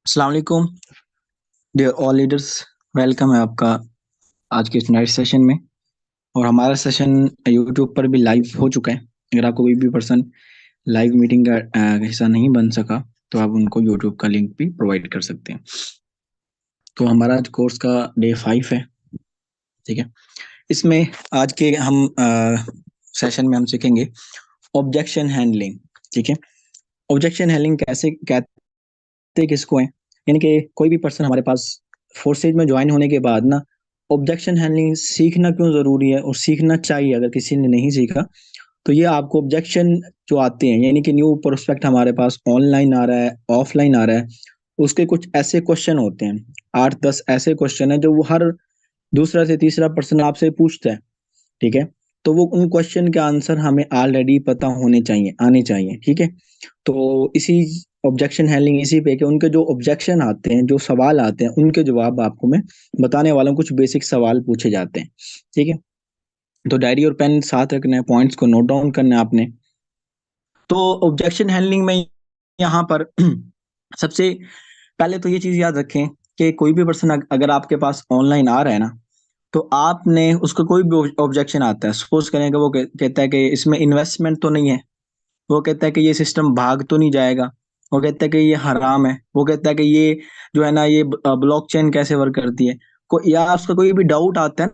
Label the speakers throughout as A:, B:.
A: अस्सलाम वालेकुम dear all leaders. Welcome है आपका आज के इस नाइट सेशन में। और हमारा सेशन यूट्यूब पर भी लाइव हो चुका है। अगर आपको कोई भी पर्सन लाइव मीटिंग का हिस्सा नहीं बन सका तो आप उनको यूट्यूब का लिंक भी प्रोवाइड कर सकते हैं। तो हमारा आज कोर्स का डे 5 है, ठीक है। इसमें आज के हम सेशन में हम सीखेंगे ऑब्जेक्शन हैंडलिंग, ठीक है। ऑब्जेक्शन हैंडलिंग कैसे कहते किसको है, यानी कि कोई भी पर्सन हमारे पास फोर्सेज में ज्वाइन होने के बाद ना ऑब्जेक्शन हैंडलिंग सीखना क्यों जरूरी है और सीखना चाहिए। अगर किसी ने नहीं सीखा तो ये आपको ऑब्जेक्शन जो आते हैं, यानी कि न्यू प्रोस्पेक्ट हमारे पास ऑनलाइन आ रहा है, ऑफलाइन आ रहा है, उसके कुछ ऐसे क्वेश्चन होते हैं, 8-10 ऐसे क्वेश्चन है जो वो हर दूसरा से तीसरा पर्सन आपसे पूछता है, ठीक है। तो वो उन क्वेश्चन के आंसर हमें ऑलरेडी पता होने चाहिए, आने चाहिए, ठीक है। तो इसी ऑब्जेक्शन हैंडलिंग इसी पे कि उनके जो ऑब्जेक्शन आते हैं, जो सवाल आते हैं, उनके जवाब आपको मैं बताने वाला हूँ। कुछ बेसिक सवाल पूछे जाते हैं, ठीक है। तो डायरी और पेन साथ रखना है, पॉइंट्स को नोट डाउन करना है आपने। तो ऑब्जेक्शन हैंडलिंग में यहाँ पर सबसे पहले तो ये चीज याद रखें कि कोई भी पर्सन अगर आपके पास ऑनलाइन आ रहा है ना, तो आपने उसका कोई भी ऑब्जेक्शन आता है, सपोज करें कि वो कहता है कि इसमें इन्वेस्टमेंट तो नहीं है, वो कहता है कि ये सिस्टम भाग तो नहीं जाएगा, वो कहता है कि ये हराम है, वो कहता है कि ये जो है ना ये ब्लॉकचेन कैसे वर्क करती है, को या उसका कोई भी डाउट आता है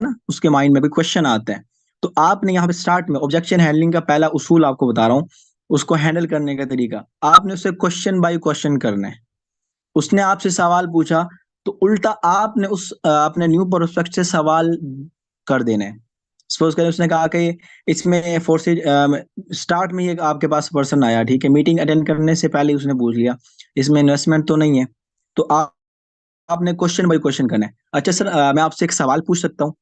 A: ना, उसके माइंड में कोई क्वेश्चन आता है, तो आपने यहाँ पे स्टार्ट में ऑब्जेक्शन हैंडलिंग का पहला उसूल आपको बता रहा हूँ, उसको हैंडल करने का तरीका। आपने उससे क्वेश्चन बाय क्वेश्चन करना है। उसने आपसे सवाल पूछा तो उल्टा आपने उस अपने न्यू प्रोस्पेक्ट से सवाल कर देना है। सपोज करें उसने कहा कि इसमें फोर्सेज स्टार्ट में ही एक आपके पास पर्सन आया, ठीक है, मीटिंग अटेंड करने से पहले उसने पूछ लिया इसमें इन्वेस्टमेंट तो नहीं है। तो आपने क्वेश्चन बाय क्वेश्चन करना है। अच्छा सर, मैं आपसे एक सवाल पूछ सकता हूँ?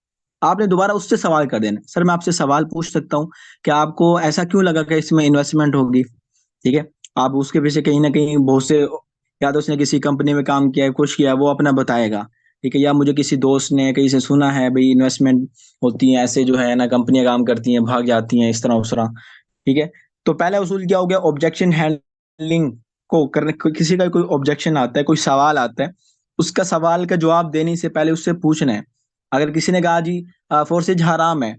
A: आपने दोबारा उससे सवाल कर देना, सर मैं आपसे सवाल पूछ सकता हूँ कि आपको ऐसा क्यों लगा कि इसमें इन्वेस्टमेंट होगी, ठीक है। आप उसके पीछे कहीं ना कहीं बहुत से, या तो उसने किसी कंपनी में काम किया है, कुछ किया है, वो अपना बताएगा, ठीक है। या मुझे किसी दोस्त ने कहीं से सुना है भाई इन्वेस्टमेंट होती है ऐसे, जो है ना कंपनियां काम करती हैं, भाग जाती हैं, इस तरह उस तरह, ठीक है। तो पहला उसूल क्या हो गया ऑब्जेक्शन हैंडलिंग को करने। किसी का कोई ऑब्जेक्शन आता है, कोई सवाल आता है, उसका सवाल का जवाब देने से पहले उससे पूछना है। अगर किसी ने कहा जी फोर्सेज हराम है,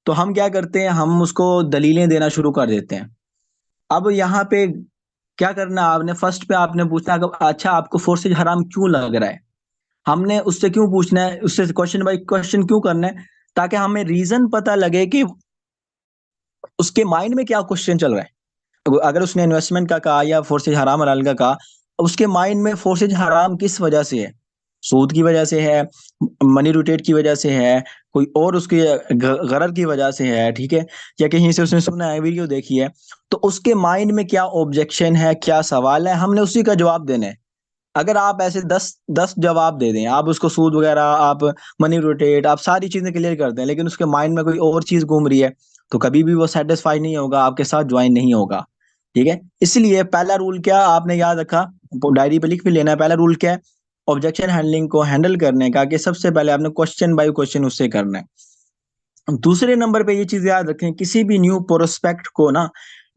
A: तो हम क्या करते हैं, हम उसको दलीलें देना शुरू कर देते हैं। अब यहाँ पे क्या करना है, आपने फर्स्ट पे आपने पूछना है कि अच्छा आपको फोर्सेज हराम क्यों लग रहा है। हमने उससे क्यों पूछना है, उससे क्वेश्चन बाय क्वेश्चन क्यों करना है, ताकि हमें रीजन पता लगे कि उसके माइंड में क्या क्वेश्चन चल रहा है। अगर उसने इन्वेस्टमेंट का कहा या फोर्सेज हराम हलाल का कहा, उसके माइंड में फोर्सेज हराम किस वजह से है, सूद की वजह से है, मनी रोटेट की वजह से है, कोई और उसके गरज की वजह से है, ठीक है, या कहीं से उसने सुना है, वीडियो देखी है। तो उसके माइंड में क्या ऑब्जेक्शन है, क्या सवाल है, हमने उसी का जवाब देना है। अगर आप ऐसे 10 जवाब दे दें, आप उसको सूद वगैरह, आप मनी रोटेट, आप सारी चीजें क्लियर कर दें, लेकिन उसके माइंड में कोई और चीज घूम रही है, तो कभी भी वो सेटिस्फाई नहीं होगा, आपके साथ ज्वाइन नहीं होगा, ठीक है। इसलिए पहला रूल क्या आपने याद रखा, डायरी पे लिख भी लेना है। पहला रूल क्या है ऑब्जेक्शन हैंडलिंग को हैंडल करने का, कि सबसे पहले आपने क्वेश्चन बाय क्वेश्चन उससे करना है। दूसरे नंबर पे ये चीज याद रखें, किसी भी न्यू प्रोस्पेक्ट को ना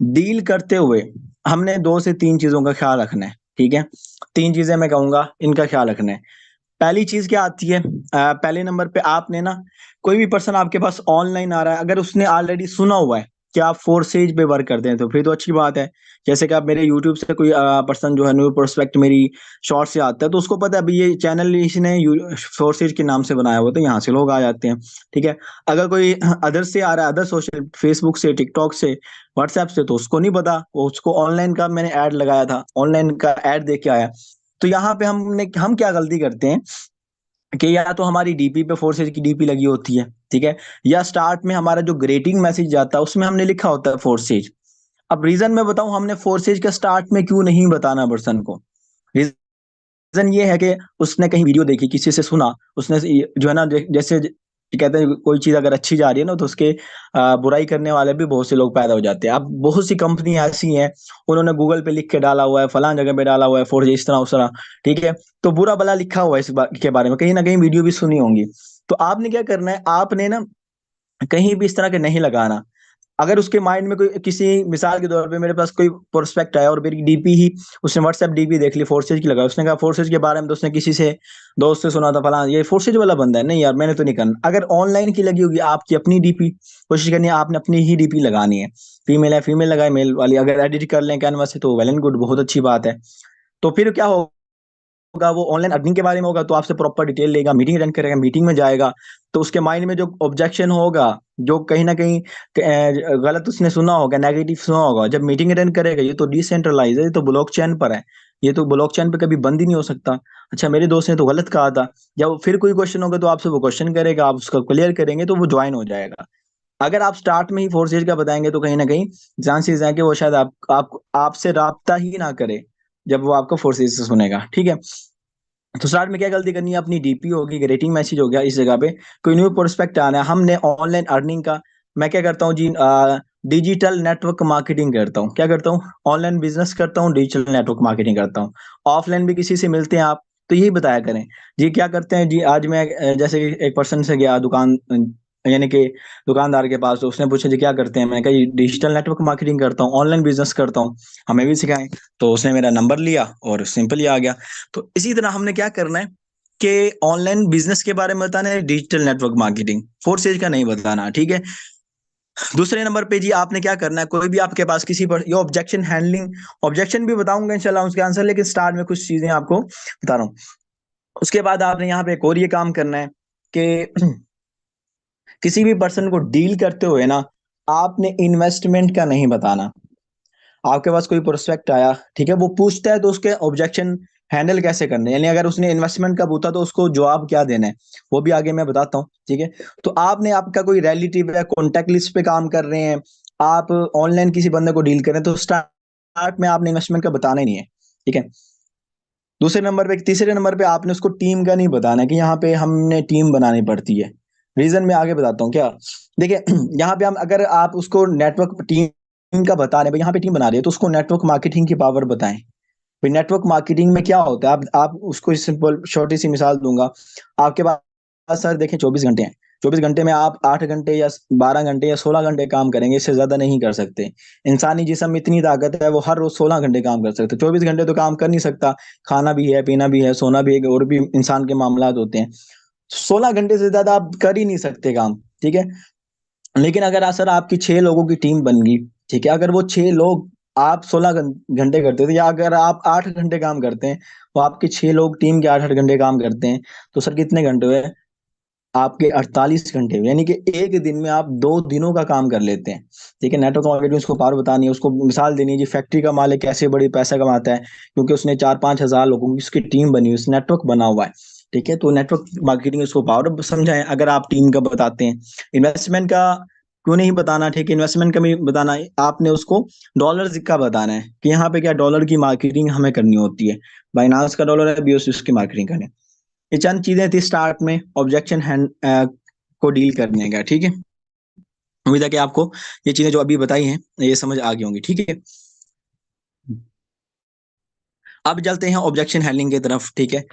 A: डील करते हुए हमने 2 से 3 चीजों का ख्याल रखना है, ठीक है। 3 चीजें मैं कहूंगा, इनका ख्याल रखना है। पहली चीज क्या आती है, पहले नंबर पे आपने ना, कोई भी पर्सन आपके पास ऑनलाइन आ रहा है, अगर उसने ऑलरेडी सुना हुआ है कि आप फोर्सेज पे वर्क करते हैं, तो फिर तो अच्छी बात है। जैसे कि आप मेरे यूट्यूब से कोई पर्सन जो है न्यू प्रोस्पेक्ट मेरी शॉर्ट से आता है, तो उसको पता है अभी ये चैनल इसने फोर्सेज के नाम से बनाया हुआ, तो यहाँ से लोग आ जाते हैं, ठीक है। अगर कोई अदर से आ रहा है, अदर सोशल, फेसबुक से, टिकटॉक से, व्हाट्सएप से, तो उसको नहीं पता, वो उसको ऑनलाइन का मैंने ऐड लगाया था, ऑनलाइन का ऐड देख के आया। तो यहाँ पे हम क्या गलती करते हैं कि या तो हमारी डीपी पे फोर्सेज की डीपी लगी होती है, ठीक है, या स्टार्ट में हमारा जो ग्रेटिंग मैसेज जाता है उसमें हमने लिखा होता है फोर्सेज। अब रीजन मैं बताऊं, हमने फोर्सेज का स्टार्ट में क्यों नहीं बताना पर्सन को। रीजन ये है कि उसने कहीं वीडियो देखी, किसी से सुना, उसने जो है ना जैसे कहते हैं कोई चीज अगर अच्छी जा रही है ना, तो उसके बुराई करने वाले भी बहुत से लोग पैदा हो जाते हैं। अब बहुत सी कंपनी ऐसी हैं, उन्होंने गूगल पे लिख के डाला हुआ है, फलां जगह पे डाला हुआ है फोर्सेज इस तरह उस तरह, ठीक है। तो बुरा भला लिखा हुआ है इस बात के बारे में, कहीं ना कहीं वीडियो भी सुनी होंगी। तो आपने क्या करना है, आपने ना कहीं भी इस तरह के नहीं लगाना। अगर उसके माइंड में कोई किसी मिसाल के तौर पे मेरे पास कोई प्रोस्पेक्ट आया और मेरी डीपी ही उसने व्हाट्सएप डीपी देख ली फोर्सेज की लगा, उसने कहा फोर्सेज के बारे में, तो उसने किसी से दोस्त से सुना था फलाना ये फोर्सेज वाला बंदा है, नहीं यार मैंने तो नहीं करना। अगर ऑनलाइन की लगी होगी आपकी अपनी डीपी, कोशिश करनी है आपने अपनी ही डीपी लगानी है, फीमेल है फीमेल लगाए, मेल वाली अगर एडिट कर लें कैनवा से तो वेल एंड गुड, बहुत अच्छी बात है। तो फिर क्या होगा, वो ऑनलाइन अर्निंग के बारे में होगा तो आपसे प्रॉपर डिटेल लेगा, मीटिंग अटेंड करेगा, मीटिंग में जाएगा, तो उसके माइंड में जो ऑब्जेक्शन होगा, जो कहीं ना कहीं गलत उसने सुना होगा, नेगेटिव सुना होगा, जब मीटिंग अटेंड करेगा, ये तो डिसेंट्रलाइज है, ये तो ब्लॉकचेन पर है, ये तो ब्लॉकचेन पे कभी बंद ही नहीं हो सकता। अच्छा मेरे दोस्त ने तो गलत कहा था, जब फिर कोई क्वेश्चन होगा तो आपसे वो क्वेश्चन करेगा, आप उसका क्लियर करेंगे तो वो ज्वाइन हो जाएगा। अगर आप स्टार्ट में ही फोर्सेज का बताएंगे तो कहीं ना कहीं चांसेस है कि वो शायद आप आपसे राब्ता ही ना करे जब वो आपका फोर्सेज से सुनेगा, ठीक है। तो स्टार्ट में क्या गलती करनी है, अपनी डीपी होगी, रेटिंग मैसेज हो गया, इस जगह पे कोई न्यू प्रोस्पेक्ट आना है, हमने ऑनलाइन अर्निंग का, मैं क्या करता हूँ जी, डिजिटल नेटवर्क मार्केटिंग करता हूँ, क्या करता हूँ, ऑनलाइन बिजनेस करता हूँ, डिजिटल नेटवर्क मार्केटिंग करता हूँ। ऑफलाइन भी किसी से मिलते हैं आप तो यही बताया करें जी, क्या करते हैं जी, आज मैं जैसे कि एक पर्सन से गया दुकान, यानी कि दुकानदार के पास, तो उसने पूछा जी क्या करते हैं, मैंने कहा डिजिटल नेटवर्क मार्केटिंग करता हूँ, ऑनलाइन बिजनेस करता हूँ, हमें भी सिखाएं। तो उसने मेरा नंबर लिया और सिंपल ही आ गया। तो इसी तरह हमने क्या करना है कि ऑनलाइन बिजनेस के बारे में बताना है, डिजिटल नेटवर्क मार्केटिंग, फोर्सेज का नहीं बताना, ठीक है। दूसरे नंबर पे जी आपने क्या करना है, कोई भी आपके पास किसी पर ये ऑब्जेक्शन हैंडलिंग, ऑब्जेक्शन भी बताऊंगा इंशाल्लाह उसके आंसर, लेकिन स्टार्ट में कुछ चीजें आपको बता रहा हूँ। उसके बाद आपने यहाँ पे एक और ये काम करना है कि किसी भी पर्सन को डील करते हुए ना, आपने इन्वेस्टमेंट का नहीं बताना। आपके पास कोई प्रोस्पेक्ट आया, ठीक है, वो पूछता है तो उसके ऑब्जेक्शन हैंडल कैसे करने हैं, यानी अगर उसने इन्वेस्टमेंट का पूछा तो उसको जवाब क्या देना है, वो भी आगे मैं बताता हूँ, ठीक है। तो आपने, आपका कोई रिलेटिव है, कॉन्टेक्ट लिस्ट पे काम कर रहे हैं, आप ऑनलाइन किसी बंदे को डील करें, तो स्टार्ट में आपने इन्वेस्टमेंट का बताना ही नहीं है, ठीक है। दूसरे नंबर पे, तीसरे नंबर पे आपने उसको टीम का नहीं बताना है कि यहाँ पे हमने टीम बनानी पड़ती है। रीजन मैं आगे बताता हूँ क्या। देखिए यहाँ पे हम, अगर आप उसको नेटवर्क टीम का बता रहे हैं, भाई यहाँ पे टीम बना रही है, तो उसको नेटवर्क मार्केटिंग की पावर बताएं। भाई नेटवर्क मार्केटिंग में क्या होता है, आप उसको सिंपल छोटी सी मिसाल दूंगा। आपके पास सर देखें 24 घंटे हैं, 24 घंटे में आप 8 घंटे या 12 घंटे या 16 घंटे काम करेंगे, इससे ज्यादा नहीं कर सकते। इंसानी जिस्म में इतनी ताकत है, वो हर रोज 16 घंटे काम कर सकते, 24 घंटे तो काम कर नहीं सकता। खाना भी है, पीना भी है, सोना भी है, और भी इंसान के मामलात होते हैं। 16 घंटे से ज्यादा आप कर ही नहीं सकते काम, ठीक है। लेकिन अगर सर आपकी 6 लोगों की टीम बन गई, ठीक है, अगर वो 6 लोग, आप 16 घंटे करते थे, या अगर आप 8 घंटे काम करते हैं, तो आपके 6 लोग टीम के 8 8 घंटे काम करते हैं, तो सर कितने घंटे हुए आपके, 48 घंटे हुए, यानी कि एक दिन में आप 2 दिनों का काम कर लेते हैं, ठीक है। नेटवर्क मार्केटिंग उसको पावर बतानी है, उसको मिसाल देनी है जी, फैक्ट्री का मालिक कैसे बड़ी पैसा कमाता है, क्योंकि उसने 4 5 हज़ार लोगों की उसकी टीम बनी हुई, उस नेटवर्क बना हुआ है, ठीक है। तो नेटवर्क मार्केटिंग उसको पावर समझाएं, अगर आप टीम का बताते हैं। इन्वेस्टमेंट का क्यों नहीं बताना, ठीक है, इन्वेस्टमेंट का भी बताना है, आपने उसको डॉलर का बताना है कि यहाँ पे क्या डॉलर की मार्केटिंग हमें करनी होती है, बाइनांस का डॉलर है, बीओसी उसकी मार्केटिंग करनी है। ये चंद चीजें थी स्टार्ट में ऑब्जेक्शन हैंड को डील करने का, ठीक है। उम्मीद है कि आपको ये चीजें जो अभी बताई हैं ये समझ आ गई होंगी, ठीक है। अब चलते हैं ऑब्जेक्शन हैंडलिंग की तरफ, ठीक है।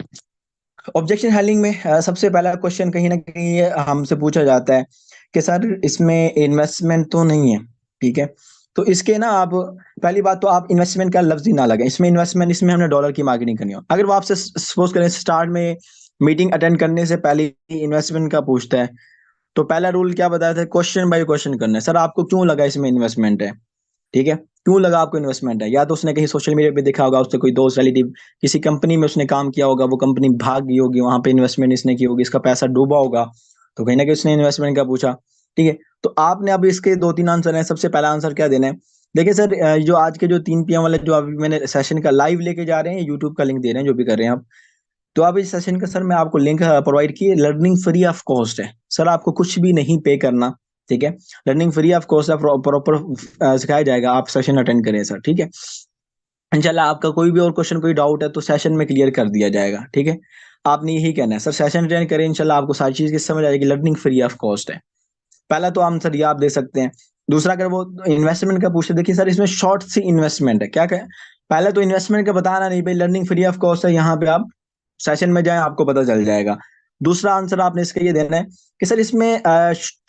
A: ऑब्जेक्शन हैंडलिंग में सबसे पहला क्वेश्चन कहीं ना कहीं ये हमसे पूछा जाता है कि सर इसमें इन्वेस्टमेंट तो नहीं है, ठीक है। तो इसके ना आप, पहली बात तो आप इन्वेस्टमेंट का लफ्ज ही ना लगे इसमें, इन्वेस्टमेंट इसमें हमने डॉलर की मार्केटिंग करनी हो। अगर वो आपसे सपोज करें स्टार्ट में मीटिंग अटेंड करने से पहले ही इन्वेस्टमेंट का पूछता है, तो पहला रूल क्या बताया था, क्वेश्चन बाय क्वेश्चन करना है, सर आपको क्यों लगा इसमें इन्वेस्टमेंट है, ठीक है, क्यों लगा आपको इन्वेस्टमेंट है। या तो उसने कहीं सोशल मीडिया पे देखा होगा, उससे कोई दोस्त रिलेटिव किसी कंपनी में उसने काम किया होगा, वो कंपनी भाग गई होगी, वहां पे इन्वेस्टमेंट इसने की होगी, इसका पैसा डूबा होगा, तो कहीं ना कहीं उसने इन्वेस्टमेंट का पूछा, ठीक है। तो आपने अब इसके 2 3 आंसर हैं। सबसे पहला आंसर क्या देना है, देखिए सर, जो आज के जो 3 PM वाले जो अभी मैंने सेशन का लाइव लेके जा रहे हैं, यूट्यूब का लिंक दे रहे हैं जो भी कर रहे हैं आप, तो आप इस सेशन का सर मैं आपको लिंक प्रोवाइड किए, लर्निंग फ्री ऑफ कॉस्ट है सर, आपको कुछ भी नहीं पे करना, ठीक है। लर्निंग फ्री ऑफ कॉस्ट है, प्रॉपर सिखाया जाएगा, आप सेशन अटेंड करें सर, ठीक है। इंशाल्लाह आपका कोई भी और क्वेश्चन कोई डाउट है तो सेशन में क्लियर कर दिया जाएगा, ठीक है। आपने यही कहना है सर सेशन अटेंड करें, इंशाल्लाह आपको सारी चीज की समझ आ जाएगी, लर्निंग फ्री ऑफ कॉस्ट है। पहला तो आंसर ये आप दे सकते हैं। दूसरा, अगर वो इन्वेस्टमेंट का पूछे, देखिए सर इसमें शॉर्ट सी इन्वेस्टमेंट है, क्या कहें, पहले तो इन्वेस्टमेंट का बताना नहीं, भाई लर्निंग फ्री ऑफ कॉस्ट है, यहाँ पे आप सेशन में जाएं आपको पता चल जाएगा। दूसरा आंसर आपने इसका ये देना है कि सर इसमें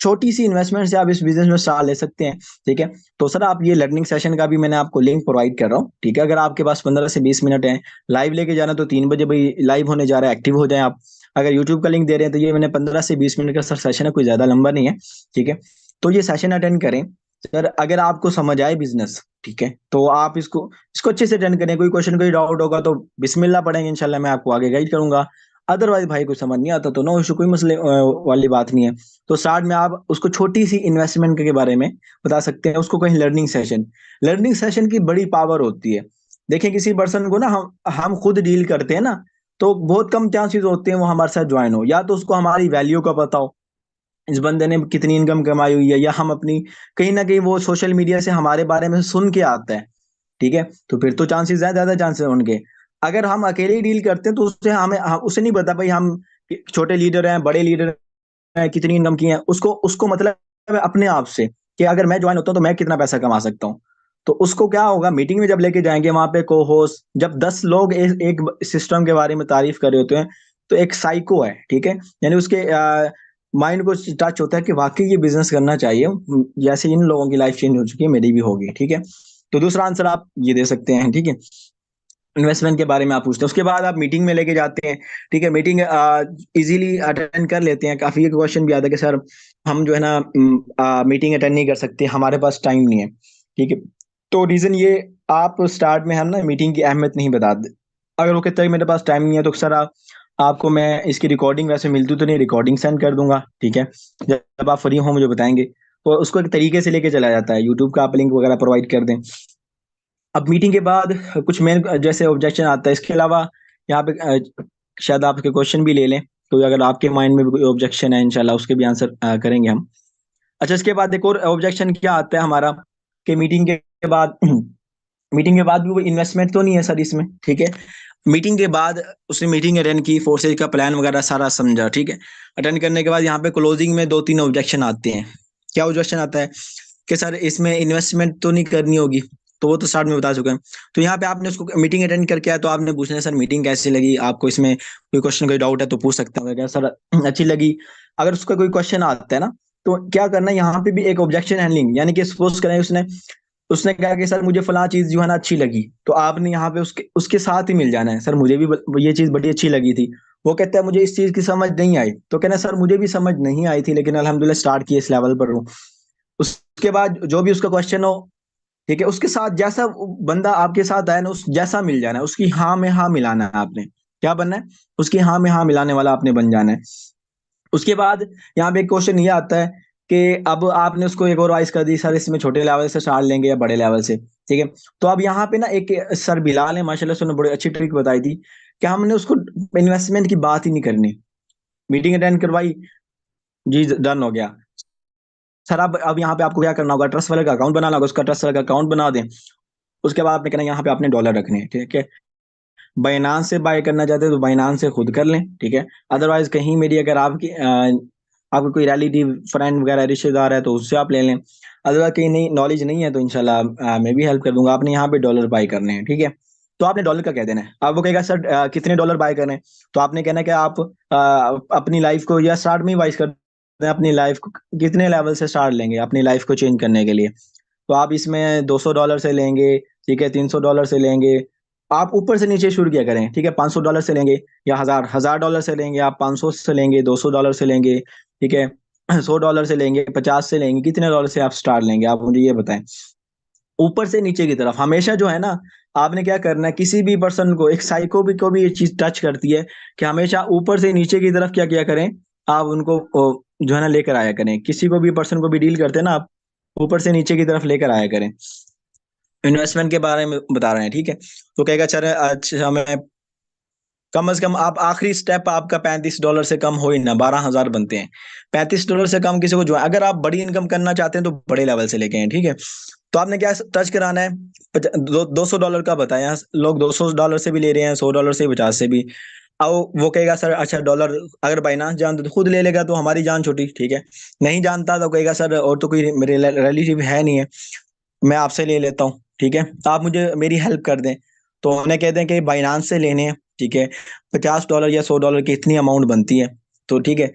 A: छोटी सी इन्वेस्टमेंट से आप इस बिजनेस में स्टार्ट ले सकते हैं, ठीक है। तो सर आप ये लर्निंग सेशन का भी मैंने आपको लिंक प्रोवाइड कर रहा हूँ, ठीक है। अगर आपके पास 15 से 20 मिनट है, लाइव लेके जाना तो 3 बजे भाई लाइव होने जा रहा है, एक्टिव हो जाए आप। अगर यूट्यूब का लिंक दे रहे हैं तो ये मैंने 15 से 20 मिनट का सर सेशन है, कोई ज्यादा लंबा नहीं है, ठीक है। तो ये सेशन अटेंड करें सर, अगर आपको समझ आए बिजनेस, ठीक है, तो आप इसको इसको अच्छे से अटेंड करें। कोई क्वेश्चन कोई डाउट होगा तो बिस्मिल्लाह पढ़ेंगे, इंशाल्लाह मैं आपको आगे गाइड करूंगा। अदरवाइज भाई कुछ समझ नहीं आता तो नो इशू, कोई मसले वाली बात नहीं है। तो स्टार्ट में आप उसको छोटी सी इन्वेस्टमेंट के बारे में बता सकते हैं, उसको कहीं लर्निंग सेशन की बड़ी पावर होती है। देखिए किसी पर्सन को ना हम खुद डील करते हैं ना, तो बहुत कम चांसेस होते हैं वो हमारे साथ ज्वाइन हो, या तो उसको हमारी वैल्यू का पता हो, इस बंदे ने कितनी इनकम कमाई हुई है, या हम अपनी कहीं ना कहीं वो सोशल मीडिया से हमारे बारे में सुन के आता है, ठीक है। तो फिर तो चांसेस है, ज्यादा चांसेस है उनके। अगर हम अकेले ही डील करते हैं तो उसे नहीं पता भाई हम छोटे लीडर हैं, बड़े लीडर हैं, कितनी इनकम की है, उसको उसको मतलब है अपने आप से कि अगर मैं ज्वाइन होता हूँ तो मैं कितना पैसा कमा सकता हूँ। तो उसको क्या होगा, मीटिंग में जब लेके जाएंगे वहां पे को होस्ट, जब 10 लोग एक सिस्टम के बारे में तारीफ कर रहे होते हैं, तो एक साइको है, ठीक है, यानी उसके माइंड को टच होता है कि वाकई ये बिजनेस करना चाहिए, जैसे इन लोगों की लाइफ चेंज हो चुकी है मेरी भी होगी, ठीक है। तो दूसरा आंसर आप ये दे सकते हैं, ठीक है। इन्वेस्टमेंट के बारे में आप पूछते हैं, उसके बाद आप मीटिंग में लेके जाते हैं, ठीक है। मीटिंग इजीली अटेंड कर लेते हैं। काफी क्वेश्चन भी आता है कि सर हम जो है ना मीटिंग अटेंड नहीं कर सकते, हमारे पास टाइम नहीं है, ठीक है। तो रीजन ये, आप स्टार्ट में हम ना मीटिंग की अहमियत नहीं बताते। अगर वो कहता है मेरे पास टाइम नहीं है तो सर आपको मैं इसकी रिकॉर्डिंग वैसे मिलती तो नहीं, रिकॉर्डिंग सेंड कर दूंगा, ठीक है। जब आप फ्री हो मुझे बताएंगे, तो उसको एक तरीके से लेके चला जाता है। यूट्यूब का आप लिंक वगैरह प्रोवाइड कर दें। अब मीटिंग के बाद कुछ मेन जैसे ऑब्जेक्शन आता है, इसके अलावा यहाँ पे शायद आपके क्वेश्चन भी ले लें, तो अगर आपके माइंड में भी कोई ऑब्जेक्शन है इंशाल्लाह उसके भी आंसर करेंगे हम। अच्छा, इसके बाद एक और ऑब्जेक्शन क्या आता है हमारा, कि मीटिंग के बाद मीटिंग के बाद भी वो इन्वेस्टमेंट तो नहीं है सर इसमें, ठीक है। मीटिंग के बाद उसने मीटिंग अटेंड की, फोर्सेज का प्लान वगैरह सारा समझा, ठीक है। अटेंड करने के बाद यहाँ पे क्लोजिंग में 2-3 ऑब्जेक्शन आते हैं। क्या ऑब्जेक्शन आता है कि सर इसमें इन्वेस्टमेंट तो नहीं करनी होगी, तो वो तो स्टार्ट में बता चुका है। तो यहाँ पे आपने उसको मीटिंग अटेंड करके आया तो आपने पूछना है सर मीटिंग कैसी लगी आपको, इसमें कोई क्वेश्चन कोई डाउट है तो पूछ सकते हैं, सर अच्छी लगी। अगर उसका कोई क्वेश्चन आता है ना, तो क्या करना है यहाँ पे भी एक ऑब्जेक्शन हैंडलिंग, यानी कि सपोज करें उसने उसने कहा कि सर मुझे फला चीज जो है ना अच्छी लगी, तो आपने यहाँ पे उसके उसके साथ ही मिल जाना है, सर मुझे भी ये चीज बड़ी अच्छी लगी थी। वो कहता है मुझे इस चीज की समझ नहीं आई, तो कहना सर मुझे भी समझ नहीं आई थी लेकिन अल्हम्दुलिल्लाह स्टार्ट किए इस लेवल पर हूँ। उसके बाद जो भी उसका क्वेश्चन हो, ठीक है, उसके साथ जैसा वो बंदा आपके साथ आया ना उस जैसा मिल जाना है, उसकी हाँ में हाँ मिलाना है आपने। क्या बनना है, उसकी हाँ में हाँ मिलाने वाला आपने बन जाना है। उसके बाद यहाँ पे एक क्वेश्चन ये आता है कि अब आपने उसको एक और वाइस कर दी सर इसमें छोटे लेवल से स्टार्ट लेंगे या बड़े लेवल से, ठीक है। तो अब यहाँ पे ना एक सर बिलाल है माशाल्लाह से, उन्होंने बड़ी अच्छी ट्रिक बताई थी कि हमने उसको इन्वेस्टमेंट की बात ही नहीं करनी। मीटिंग अटेंड करवाई, जी डन हो गया। सर अब यहाँ पे आपको क्या करना होगा, ट्रस्ट वाले का अकाउंट बनाना होगा, उसका ट्रस्ट वाले का अकाउंट बना दें। उसके बाद आपने कहना यहाँ पे आपने डॉलर रखने हैं, ठीक है। बाइनांस से बाय करना चाहते हैं तो बाइनांस से खुद कर लें, ठीक है। अदरवाइज कहीं मेरी अगर आपकी कोई रिलेटिव फ्रेंड वगैरह रिश्तेदार है तो उससे आप ले लें। अदरवाइज कहीं नहीं नॉलेज नहीं है तो इंशाल्लाह मैं भी हेल्प कर दूंगा। आपने यहाँ पे डॉलर बाय करने हैं, ठीक है। तो आपने डॉलर का कह देना है। अब वो कहेगा सर कितने डॉलर बाय करने हैं, तो आपने कहना है कि आप अपनी लाइफ को या स्टार्ट में ही वाइज कर दें, अपनी लाइफ को कितने लेवल से स्टार्ट लेंगे अपनी लाइफ को चेंज करने के लिए। तो आप इसमें $200 से लेंगे, ठीक है, $300 से लेंगे। आप ऊपर से नीचे शुरू किया करें, ठीक है। $500 से लेंगे या हजार $1,000 से लेंगे, आप 500 से लेंगे, $200 से लेंगे, ठीक है, $100 से लेंगे, 50 से लेंगे, कितने डॉलर से आप स्टार्ट लेंगे आप मुझे ये बताएं। ऊपर से नीचे की तरफ हमेशा जो है ना, आपने क्या करना है, किसी भी पर्सन को, एक साइको भी को भी ये चीज टच करती है कि हमेशा ऊपर से नीचे की तरफ क्या किया करें, आप उनको जो है ना लेकर आया करें। किसी को भी पर्सन को भी डील करते हैं ना आप, ऊपर से नीचे की तरफ लेकर आया करें। इन्वेस्टमेंट के बारे में बता रहे हैं, ठीक है। तो कहेगा चल अच्छा मैं कम से कम आप आखिरी स्टेप आपका $35 से कम हो ही ना, 12,000 बनते हैं। $35 से कम किसी को जो, अगर आप बड़ी इनकम करना चाहते हैं तो बड़े लेवल से लेके हैं, ठीक है। तो आपने क्या टच कराना है, $200 का बताया, लोग $200 से भी ले रहे हैं, $100 से, 50 से भी। अब वो कहेगा सर अच्छा डॉलर अगर बाइनांस जानते तो खुद ले लेगा तो हमारी जान छोटी, ठीक है। नहीं जानता तो कहेगा सर और तो कोई मेरे रिलेटिव है नहीं है, मैं आपसे ले लेता हूँ, ठीक है, तो आप मुझे मेरी हेल्प कर दें। तो उन्हें कहते हैं कि बाइनांस से लेने हैं, ठीक है। $50 या $100 की इतनी अमाउंट बनती है, तो ठीक है,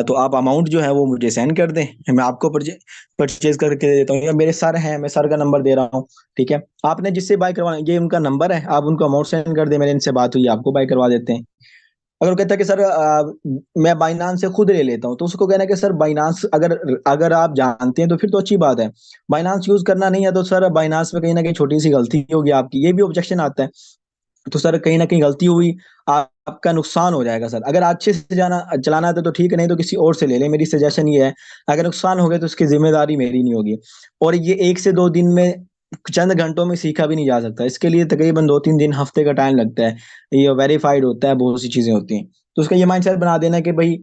A: तो आप अमाउंट जो है वो मुझे सेंड कर दें, मैं आपको परचेज करके दे देता हूँ, या मेरे सर हैं, मैं सर का नंबर दे रहा हूँ। ठीक है, आपने जिससे बाय करवाना, ये उनका नंबर है, आप उनको अमाउंट सेंड कर दें, मेरे इनसे बात हुई, आपको बाय करवा देते हैं। अगर वो कहता है कि सर मैं बाइनांस से खुद ले लेता हूँ, तो उसको कहना है कि सर बाइनांस अगर अगर आप जानते हैं तो फिर तो अच्छी बात है। बाइनांस यूज करना नहीं है तो सर बाइनांस में कहीं ना कहीं छोटी सी गलती होगी आपकी, ये भी ऑब्जेक्शन आता है। तो सर कहीं ना कहीं गलती हुई, आपका नुकसान हो जाएगा सर। अगर अच्छे से जाना चलाना आता है तो ठीक है, नहीं तो किसी और से ले लें, मेरी सजेशन ये है। अगर नुकसान हो गया तो उसकी जिम्मेदारी मेरी नहीं होगी। और ये 1 से 2 दिन में, चंद घंटों में सीखा भी नहीं जा सकता, इसके लिए तकरीबन 2-3 दिन, हफ्ते का टाइम लगता है। ये वेरीफाइड होता है, बहुत सी चीजें होती हैं। तो उसका ये माइंडसेट बना देना कि भाई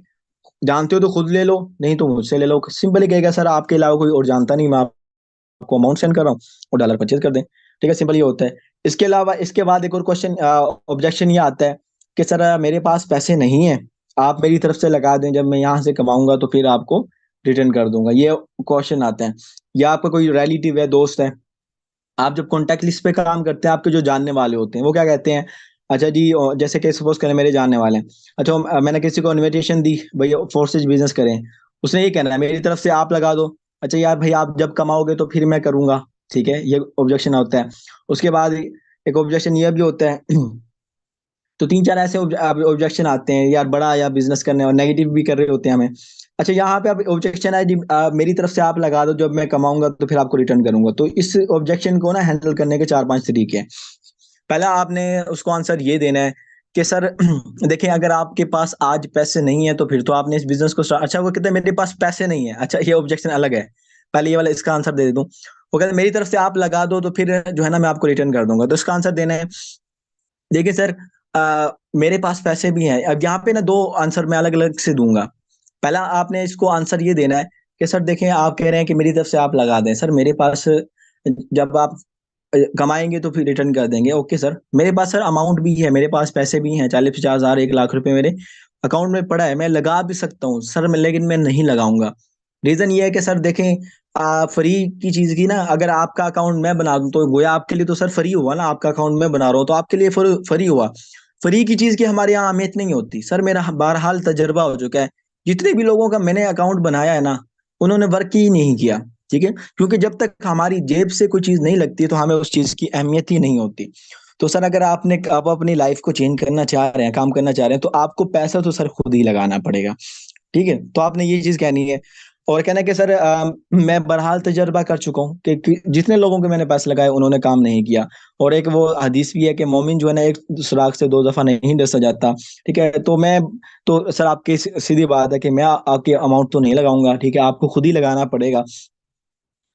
A: जानते हो तो खुद ले लो, नहीं तो मुझसे ले लो। सिंपल ही कहेगा सर आपके अलावा कोई और जानता नहीं, मैं आपको अमाउंट सेंड कर रहा हूँ और डॉलर परचेज कर दें। ठीक है, सिंपल ये होता है। इसके अलावा इसके बाद एक और क्वेश्चन, ऑब्जेक्शन ये आता है कि सर मेरे पास पैसे नहीं है, आप मेरी तरफ से लगा दें, जब मैं यहाँ से कमाऊंगा तो फिर आपको रिटर्न कर दूंगा, ये क्वेश्चन आते हैं। या आपका कोई रिलेटिव है, दोस्त है, आप जब कॉन्टैक्ट लिस्ट पे काम करते हैं, आपके जो जानने वाले होते हैं वो क्या कहते हैं, अच्छा जी जैसे कि सपोज करें मेरे जानने वाले हैं, अच्छा मैंने किसी को इनविटेशन दी भैया फोर्सेज बिजनेस करें, उसने ये कहना है मेरी तरफ से आप लगा दो। अच्छा यार भाई आप जब कमाओगे तो फिर मैं करूंगा। ठीक है, ये ऑब्जेक्शन होता है। उसके बाद एक ऑब्जेक्शन ये भी होता है तो 3-4 ऐसे ऑब्जेक्शन आते हैं यार, बड़ा या बिजनेस करने और नेगेटिव भी कर रहे होते हैं हमें। अच्छा यहाँ पे अब ऑब्जेक्शन है जी, मेरी तरफ से आप लगा दो, जब मैं कमाऊंगा तो फिर आपको रिटर्न करूंगा। तो इस ऑब्जेक्शन को ना हैंडल करने के 4-5 तरीके हैं। पहला आपने उसको आंसर ये देना है कि सर देखिए अगर आपके पास आज पैसे नहीं है तो फिर तो आपने इस बिजनेस को अच्छा वो कहते हैं मेरे पास पैसे नहीं है, अच्छा ये ऑब्जेक्शन अलग है। पहले ये वाला इसका आंसर दे दूं, वो कहते हैं मेरी तरफ से आप लगा दो तो फिर जो है ना मैं आपको रिटर्न कर दूंगा। तो इसका आंसर देना है, देखिए सर मेरे पास पैसे भी हैं। अब यहाँ पे ना दो आंसर मैं अलग अलग से दूंगा। पहला आपने इसको आंसर ये देना है कि सर देखें आप कह रहे हैं कि मेरी तरफ से आप लगा दें, सर मेरे पास जब आप कमाएंगे तो फिर रिटर्न कर देंगे, ओके सर मेरे पास सर अमाउंट भी है, मेरे पास पैसे भी हैं, 40-50 हज़ार 1 लाख रुपए मेरे अकाउंट में पड़ा है, मैं लगा भी सकता हूँ सर, मैं लेकिन मैं नहीं लगाऊंगा। रीजन ये है कि सर देखें फ्री की चीज की ना, अगर आपका अकाउंट मैं बना दूं तो गोया आपके लिए तो सर फ्री हुआ ना, आपका अकाउंट मैं बना रहा हूँ तो आपके लिए फ्री हुआ। फ्री की चीज की हमारे यहाँ अहमियत नहीं होती सर, मेरा बहरहाल तजर्बा हो चुका है। जितने भी लोगों का मैंने अकाउंट बनाया है ना, उन्होंने वर्क ही नहीं किया। ठीक है, क्योंकि जब तक हमारी जेब से कोई चीज नहीं लगती तो हमें उस चीज की अहमियत ही नहीं होती। तो सर अगर आप अपनी लाइफ को चेंज करना चाह रहे हैं, काम करना चाह रहे हैं, तो आपको पैसा तो सर खुद ही लगाना पड़ेगा। ठीक है, तो आपने ये चीज कहनी है। और कहना है कि सर मैं बहरहाल तजर्बा कर चुका हूँ कि जितने लोगों के मैंने पैसे लगाए उन्होंने काम नहीं किया। और एक वो हदीस भी है कि मोमिन जो है ना, एक सुराख से 2 दफा नहीं डसा जाता। ठीक है, तो मैं तो सर आपकी सीधी बात है कि मैं आपके अमाउंट तो नहीं लगाऊंगा, ठीक है, आपको खुद ही लगाना पड़ेगा।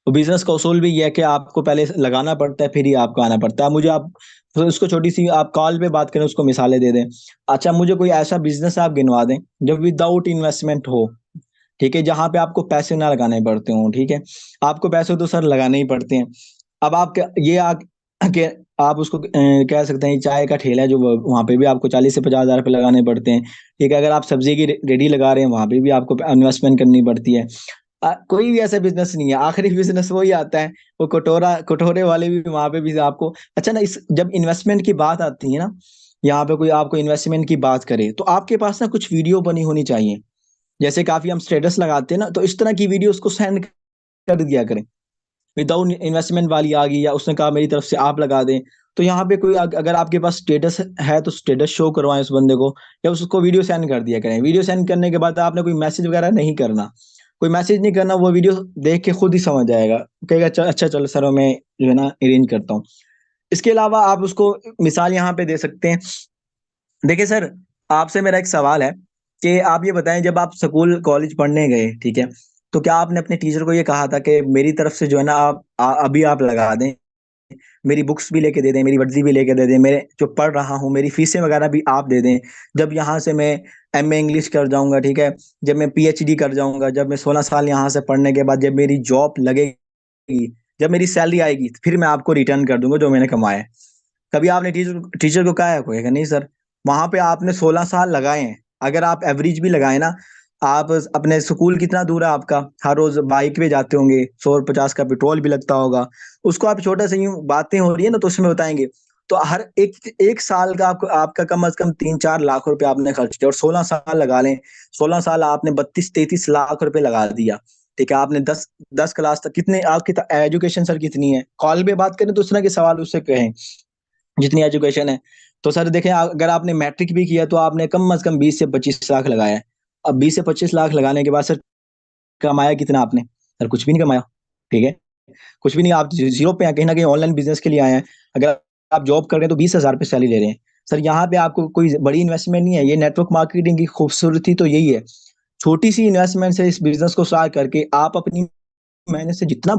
A: तो बिजनेस का उसूल भी ये है कि आपको पहले लगाना पड़ता है फिर ही आपको आना पड़ता है। मुझे आप तो उसको छोटी सी आप कॉल पे बात करें, उसको मिसालें दे दें। अच्छा मुझे कोई ऐसा बिजनेस आप गिनवा दें जब विदाउट इन्वेस्टमेंट हो, ठीक है, जहां पे आपको पैसे ना लगाने पड़ते हो। ठीक है, आपको पैसे तो सर लगाने ही पड़ते हैं। अब आप के आप उसको कह सकते हैं चाय का ठेला है जो वहां पे भी आपको 40 से 50 हज़ार रुपये लगाने पड़ते हैं। ठीक है, अगर आप सब्जी की रेडी लगा रहे हैं वहां पे भी आपको इन्वेस्टमेंट करनी पड़ती है। कोई भी ऐसा बिजनेस नहीं है, आखिरी बिजनेस वही आता है, वो कटोरे वाले भी वहां पे भी आपको। अच्छा ना, इस जब इन्वेस्टमेंट की बात आती है ना, यहाँ पे कोई आपको इन्वेस्टमेंट की बात करे तो आपके पास ना कुछ वीडियो बनी होनी चाहिए। जैसे काफी हम स्टेटस लगाते हैं ना, तो इस तरह की वीडियो उसको सेंड कर दिया करें। विदाउट इन्वेस्टमेंट वाली आ गई, या उसने कहा मेरी तरफ से आप लगा दें, तो यहाँ पे कोई अगर आपके पास स्टेटस है तो स्टेटस शो करवाएं उस बंदे को, या उसको वीडियो सेंड कर दिया करें। वीडियो सेंड करने के बाद आपने कोई मैसेज वगैरह नहीं करना, कोई मैसेज नहीं करना, वो वीडियो देख के खुद ही समझ जाएगा, कहेगा अच्छा चलो सर मैं जो है ना अरेंज करता हूँ। इसके अलावा आप उसको मिसाल यहाँ पे दे सकते हैं। देखिए सर, आपसे मेरा एक सवाल है कि आप ये बताएं जब आप स्कूल कॉलेज पढ़ने गए, ठीक है, तो क्या आपने अपने टीचर को ये कहा था कि मेरी तरफ से जो है ना अभी आप लगा दें, मेरी बुक्स भी लेके दे दें, मेरी वर्दी भी लेके दे दें, मेरे जो पढ़ रहा हूँ मेरी फीसें वगैरह भी आप दे दें, जब यहाँ से मैं एमए इंग्लिश कर जाऊंगा, ठीक है, जब मैं पीएचडी कर जाऊंगा, जब मैं 16 साल यहाँ से पढ़ने के बाद जब मेरी जॉब लगेगी, जब मेरी सैलरी आएगी, फिर मैं आपको रिटर्न कर दूंगा जो मैंने कमाया है। कभी आपने टीचर टीचर को कहा है? कोई नहीं सर। वहां पे आपने 16 साल लगाए हैं, अगर आप एवरेज भी लगाए ना, आप अपने स्कूल कितना दूर है आपका, हर रोज बाइक पे जाते होंगे, 100 और 50 का पेट्रोल भी लगता होगा, उसको आप छोटा सा यूं बातें हो रही है ना तो उसमें बताएंगे तो हर एक साल का आपका कम से कम 3-4 लाख रुपए आपने खर्च किया, और 16 साल लगा लें, 16 साल आपने 32-33 लाख रुपए लगा दिया। ठीक है, आपने 10 क्लास तक कितने आपकी एजुकेशन सर कितनी है? कॉल पे बात करें तो उस तरह के सवाल उससे कहें जितनी एजुकेशन है। तो सर देखें, अगर आपने मैट्रिक भी किया तो आपने कम से कम 20 से 25 लाख लगाया है। अब 20 से 25 लाख लगाने के बाद सर कमाया कितना आपने? सर कुछ भी नहीं कमाया। ठीक है, कुछ भी नहीं, आप जीरो पे हैं, कहीं ना कहीं ऑनलाइन बिजनेस के लिए आए हैं। अगर आप जॉब कर रहे हैं तो 20 हजार पे सैलरी ले रहे हैं। सर यहाँ पे आपको कोई बड़ी इन्वेस्टमेंट नहीं है। ये नेटवर्क मार्केटिंग की खूबसूरती तो यही है, छोटी सी इन्वेस्टमेंट से इस बिजनेस को स्टार्ट करके आप अपनी मेहनत से जितना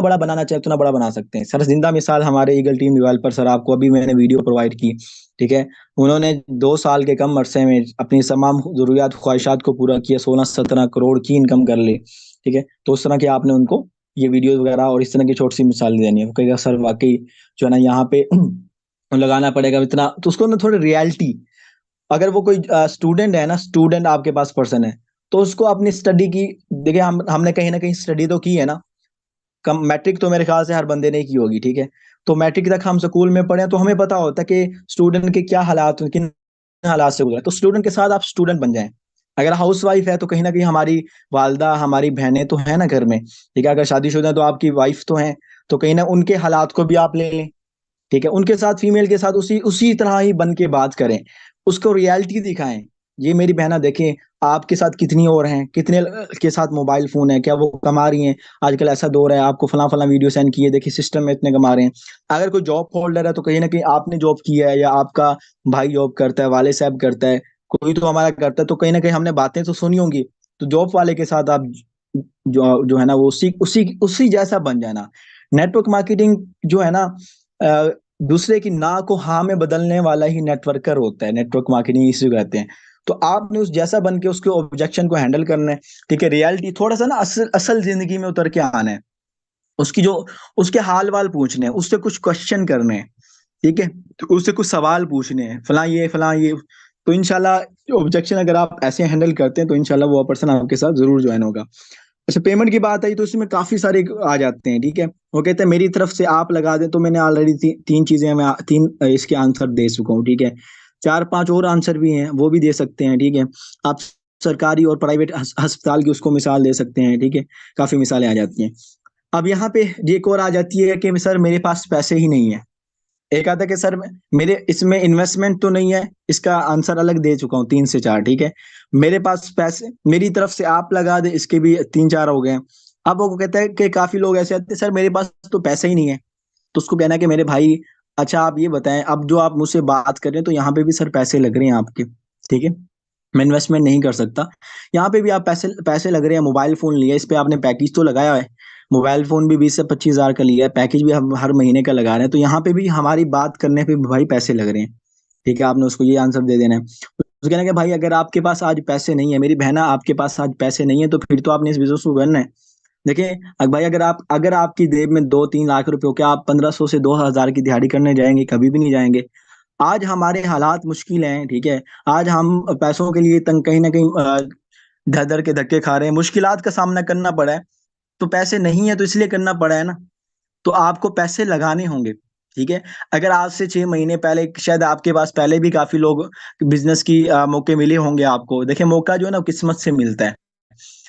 A: बड़ा बनाना चाहे उतना बड़ा बना सकते हैं। सर जिंदा मिसाल हमारे ईगल टीम डेवलपर सर, आपको अभी मैंने वीडियो प्रोवाइड की। ठीक है, उन्होंने 2 साल के कम अरसे में अपनी तमाम जरूरियात ख्वाहिशात को पूरा किया, 16-17 करोड़ की इनकम कर ली। ठीक है, तो उस तरह के आपने उनको ये वीडियो वगैरह और इस तरह की छोटी सी मिसाल देनी है। वो कहेगा सर वाकई जो है ना यहाँ पे लगाना पड़ेगा इतना, तो उसको ना थोड़ी रियलिटी, अगर वो कोई स्टूडेंट है ना, स्टूडेंट आपके पास पर्सन है, तो उसको अपनी स्टडी की, देखिए हमने कहीं ना कहीं स्टडी तो की है ना। कम मैट्रिक तो मेरे ख्याल से हर बंदे ने की होगी। ठीक है, तो मैट्रिक तक हम स्कूल में पढ़े हैं, तो हमें पता होता है कि स्टूडेंट के क्या हालात, किन हालात से गुजरा। तो स्टूडेंट के साथ आप स्टूडेंट बन जाएं। अगर हाउस वाइफ है तो कहीं ना कहीं हमारी वालदा, हमारी बहनें तो है ना घर में। ठीक है, अगर शादीशुदा है तो आपकी वाइफ तो है, तो कहीं ना उनके हालात को भी आप ले लें। ठीक है, उनके साथ, फीमेल के साथ उसी उसी तरह ही बन के बात करें, उसको रियलिटी दिखाएं। ये मेरी बहना देखें, आपके साथ कितनी और हैं, कितने के साथ मोबाइल फोन है, क्या वो कमा रही हैं? आजकल ऐसा दौर है, आपको फला फला वीडियो सेंड किए, देखिए सिस्टम में इतने कमा रहे हैं। अगर कोई जॉब होल्डर है तो कहीं ना कहीं आपने जॉब किया है, या आपका भाई जॉब करता है, वाले साहब करता है, कोई तो हमारा करता है, तो कहीं ना कहीं हमने बातें तो सुनी होंगी। तो जॉब वाले के साथ आप जो जो है ना, वो उसी उसी उसी जैसा बन जाना। नेटवर्क मार्केटिंग जो है ना, दूसरे की ना को हाँ में बदलने वाला ही नेटवर्कर होता है। नेटवर्क मार्केटिंग इसी को कहते हैं। तो आपने उस जैसा बन के उसके ऑब्जेक्शन को हैंडल करना है। ठीक है, रियलिटी थोड़ा सा ना असल असल जिंदगी में उतर के आना है, उसकी जो उसके हाल वाल पूछने हैं, उससे कुछ क्वेश्चन करने हैं। ठीक है, तो उससे कुछ सवाल पूछने हैं, फला ये। तो इंशाल्लाह ऑब्जेक्शन अगर आप ऐसे हैंडल करते हैं तो इंशाल्लाह वो पर्सन आपके साथ जरूर ज्वाइन होगा। अच्छा, पेमेंट की बात आई तो इसमें काफी सारे आ जाते हैं। ठीक है, वो कहते हैं मेरी तरफ से आप लगा दें, तो मैंने ऑलरेडी तीन चीजें, मैं तीन इसके आंसर दे चुका हूँ। ठीक है, 4-5 और आंसर भी हैं, वो भी दे सकते हैं। ठीक है, आप सरकारी और प्राइवेट अस्पताल की उसको मिसाल दे सकते हैं। ठीक है, काफी मिसालें आ जाती हैं। अब यहाँ पे ये एक और आ जाती है कि सर मेरे पास पैसे ही नहीं है। एक आता है कि सर मेरे इसमें इन्वेस्टमेंट तो नहीं है, इसका आंसर अलग दे चुका हूँ 3 से 4। ठीक है, मेरे पास पैसे, मेरी तरफ से आप लगा दे, इसके भी 3-4 हो गए। अब वो कहता है कि काफी लोग ऐसे आते हैं, सर मेरे पास तो पैसा ही नहीं है। तो उसको कहना है कि मेरे भाई, अच्छा आप ये बताएं, अब जो आप मुझसे बात कर रहे हैं तो यहाँ पे भी सर पैसे लग रहे हैं आपके। ठीक है, मैं इन्वेस्टमेंट नहीं कर सकता। यहाँ पे भी आप पैसे पैसे लग रहे हैं, मोबाइल फोन लिया, इस पे आपने पैकेज तो लगाया है, मोबाइल फोन भी 20 से 25 हजार का लिया है, पैकेज भी हम हर महीने का लगा रहे हैं, तो यहाँ पे भी हमारी बात करने पे भी भाई पैसे लग रहे हैं। ठीक है, आपने उसको ये आंसर दे देना है। उसको कहना है कि भाई अगर आपके पास आज पैसे नहीं है, मेरी बहना आपके पास आज पैसे नहीं है, तो फिर तो आपने इस बिजनेस को करना है। देखिए, भाई अगर आपकी जेब में 2-3 लाख रुपए हो, क्या आप 1500 से 2000 की दिहाड़ी करने जाएंगे? कभी भी नहीं जाएंगे। आज हमारे हालात मुश्किल हैं। ठीक है, आज हम पैसों के लिए तंग, कहीं ना कहीं धर धर के धक्के खा रहे हैं, मुश्किलात का सामना करना पड़ा है। तो पैसे नहीं है तो इसलिए करना पड़ा है ना। तो आपको पैसे लगाने होंगे। ठीक है, अगर आज से 6 महीने पहले शायद आपके पास पहले भी काफी लोग बिजनेस की मौके मिले होंगे आपको। देखिए, मौका जो है ना किस्मत से मिलता है।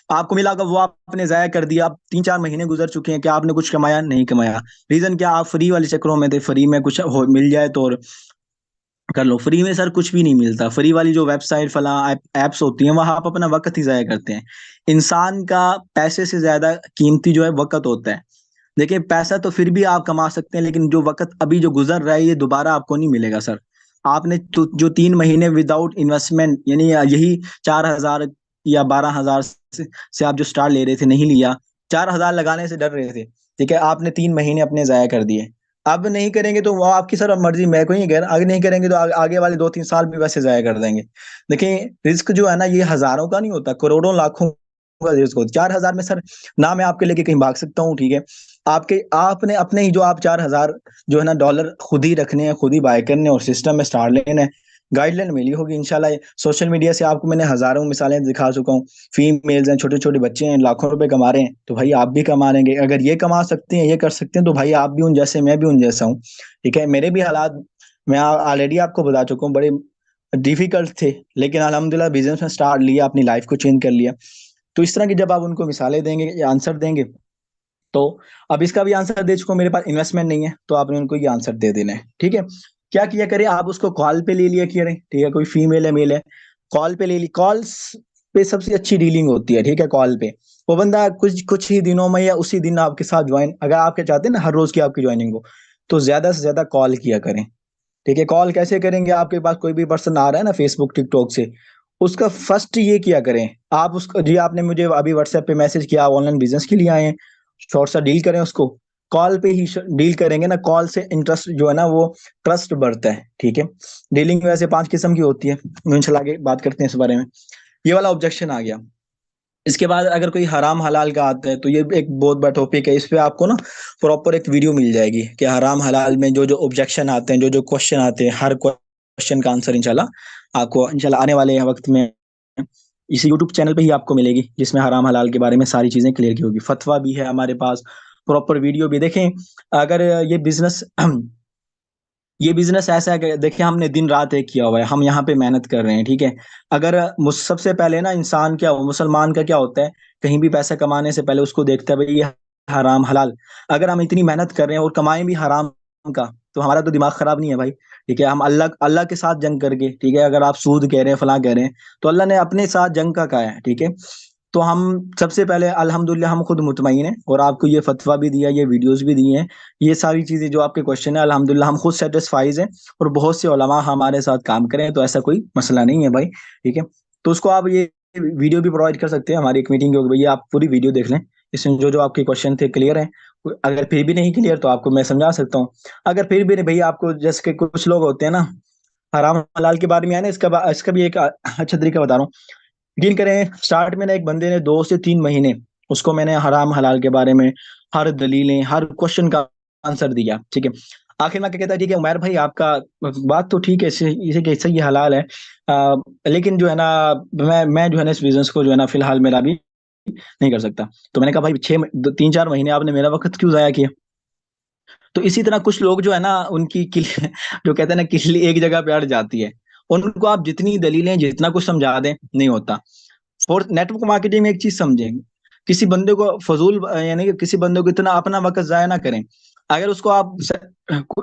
A: आपको मिला होगा, वो आपने जाया कर दिया। आप 3-4 महीने गुजर चुके हैं, क्या आपने कुछ कमाया? नहीं कमाया। रीजन क्या? आप फ्री वाले चक्रों में थे, फ्री में कुछ मिल जाए तो और कर लो। फ्री में सर कुछ भी नहीं मिलता। फ्री वाली जो वेबसाइट फला एप्स होती हैं, वहां आप अपना वक्त ही जाया करते हैं। इंसान का पैसे से ज्यादा कीमती जो है वक्त होता है। देखिए, पैसा तो फिर भी आप कमा सकते हैं, लेकिन जो वक्त अभी जो गुजर रहा है ये दोबारा आपको नहीं मिलेगा सर। आपने तो जो 3 महीने विदाउट इन्वेस्टमेंट, यानी यही 4 हजार या 12 हजार से आप जो स्टार्ट ले रहे थे, नहीं लिया, 4 हजार लगाने से डर रहे थे। ठीक है, आपने 3 महीने अपने जाया कर दिए। अब नहीं करेंगे तो वो आपकी सर मर्जी, मैं कोई नहीं कह रहा, आगे नहीं करेंगे तो आगे वाले 2-3 साल भी वैसे जाया कर देंगे। देखिए, रिस्क जो है ना, ये हजारों का नहीं होता, करोड़ों लाखों का रिस्क होता है। 4 हजार में सर ना मैं आपके लेके कहीं भाग सकता हूँ। ठीक है, आपने अपने ही जो आप 4 हजार जो है ना डॉलर खुद ही रखने हैं, खुद ही बाय करने और सिस्टम में स्टार्ट लेना है। गाइडलाइन मिली होगी इंशाल्लाह। सोशल मीडिया से आपको मैंने हजारों मिसालें दिखा चुका हूँ, फीमेल्स हैं, छोटे छोटे बच्चे हैं, लाखों रुपए कमा रहे हैं, तो भाई आप भी कमा लेंगे। अगर ये कमा सकते हैं, ये कर सकते हैं, तो भाई आप भी उन जैसे, मैं भी उन जैसा हूँ। ठीक है, मेरे भी हालात मैं ऑलरेडी आपको बता चुका हूँ, बड़े डिफिकल्ट थे, लेकिन अल्हम्दुलिल्लाह बिजनेस में स्टार्ट लिया, अपनी लाइफ को चेंज कर लिया। तो इस तरह की जब आप उनको मिसालें देंगे या आंसर देंगे, तो अब इसका भी आंसर दे चुका हूं, मेरे पास इन्वेस्टमेंट नहीं है, तो आपने उनको ये आंसर दे देना है। ठीक है, क्या किया करें, आप उसको कॉल पे ले लिया करें। ठीक है, कोई फीमेल है मेल है, कॉल पे ले ली, कॉल्स पे सबसे अच्छी डीलिंग होती है। ठीक है, कॉल पे वो बंदा कुछ कुछ ही दिनों में या उसी दिन आपके साथ ज्वाइन, अगर आपके चाहते हैं ना हर रोज की आपकी ज्वाइनिंग हो, तो ज्यादा से ज्यादा कॉल किया करें। ठीक है, कॉल कैसे करेंगे, आपके पास कोई भी पर्सन आ रहा है ना फेसबुक टिकटॉक से, उसका फर्स्ट ये किया करें, आप उसको, जी आपने मुझे अभी व्हाट्सएप पे मैसेज किया, ऑनलाइन बिजनेस के लिए आए हैं, शॉर्ट सा डील करें उसको, कॉल पे ही डील करेंगे ना, कॉल से इंटरेस्ट जो है ना वो ट्रस्ट बढ़ता है। ठीक है, डीलिंग वैसे 5 किस्म की होती है, इंशाल्लाह आगे बात करते हैं इस बारे में। ये वाला ऑब्जेक्शन आ गया। इसके बाद अगर कोई हराम हलाल का आता है, तो ये एक बहुत बड़ा टॉपिक है, इस पे आपको ना प्रॉपर एक वीडियो मिल जाएगी कि हराम हलाल में जो जो ऑब्जेक्शन आते हैं, जो जो क्वेश्चन आते हैं, हर क्वेश्चन का आंसर इंशाल्लाह आपको इंशाल्लाह आने वाले वक्त में इस यूट्यूब चैनल पे ही आपको मिलेगी, जिसमें हराम हलाल के बारे में सारी चीजें क्लियर की होगी। फतवा भी है हमारे पास, प्रॉपर वीडियो भी देखें। अगर ये बिजनेस ये बिजनेस ऐसा है कि देखिए हमने दिन रात एक किया हुआ है, हम यहाँ पे मेहनत कर रहे हैं। ठीक है, अगर सबसे पहले ना इंसान क्या मुसलमान का क्या होता है, कहीं भी पैसा कमाने से पहले उसको देखता है भाई ये हराम हलाल। अगर हम इतनी मेहनत कर रहे हैं और कमाएं भी हराम का, तो हमारा तो दिमाग खराब नहीं है भाई। ठीक है, हम अल्लाह अल्लाह के साथ जंग करके, ठीक है, अगर आप सूद कह रहे हैं फलां कह रहे हैं, तो अल्लाह ने अपने साथ जंग का कहा है। ठीक है, तो हम सबसे पहले अल्हम्दुलिल्लाह हम खुद मुतमईन हैं, और आपको ये फतवा भी दिया, ये वीडियोस भी दिए हैं, ये सारी चीजें जो आपके क्वेश्चन है अल्हम्दुलिल्लाह हम खुद सेटिस्फाइज हैं, और बहुत से उलमा हमारे साथ काम करें, तो ऐसा कोई मसला नहीं है भाई। ठीक है, तो उसको आप ये वीडियो भी प्रोवाइड कर सकते हैं हमारी एक मीटिंग के, भैया आप पूरी वीडियो देख लें, इसमें जो जो आपके क्वेश्चन थे क्लियर है। अगर फिर भी नहीं क्लियर तो आपको मैं समझा सकता हूँ। अगर फिर भी नहीं भैया, आपको जैसे कि कुछ लोग होते हैं ना, हराम हलाल के बारे में है ना, इसका भी एक अच्छा तरीका बता रहा हूँ। यकीन करें, स्टार्ट में ना एक बंदे ने 2 से 3 महीने उसको मैंने हराम हलाल के बारे में हर दलीलें, हर क्वेश्चन का आंसर दिया। ठीक है, आखिर में क्या कहता है, ठीक है उमर भाई आपका बात तो ठीक है, इसे कैसे ये हलाल है, लेकिन जो है ना मैं जो है ना इस बिजनेस को जो है ना फिलहाल मेरा भी नहीं कर सकता। तो मैंने कहा भाई 3-4 महीने आपने मेरा वक्त क्यों जाया किया। तो इसी तरह कुछ लोग जो है ना उनकी जो कहते हैं ना किल्ली एक जगह पे अड़ जाती है, उनको आप जितनी दलीलें जितना कुछ समझा दें नहीं होता। और नेटवर्क मार्केटिंग में एक चीज समझें, किसी बंदे को फजूल यानी कि किसी बंदे को इतना अपना वक्त जाया ना करें। अगर उसको आप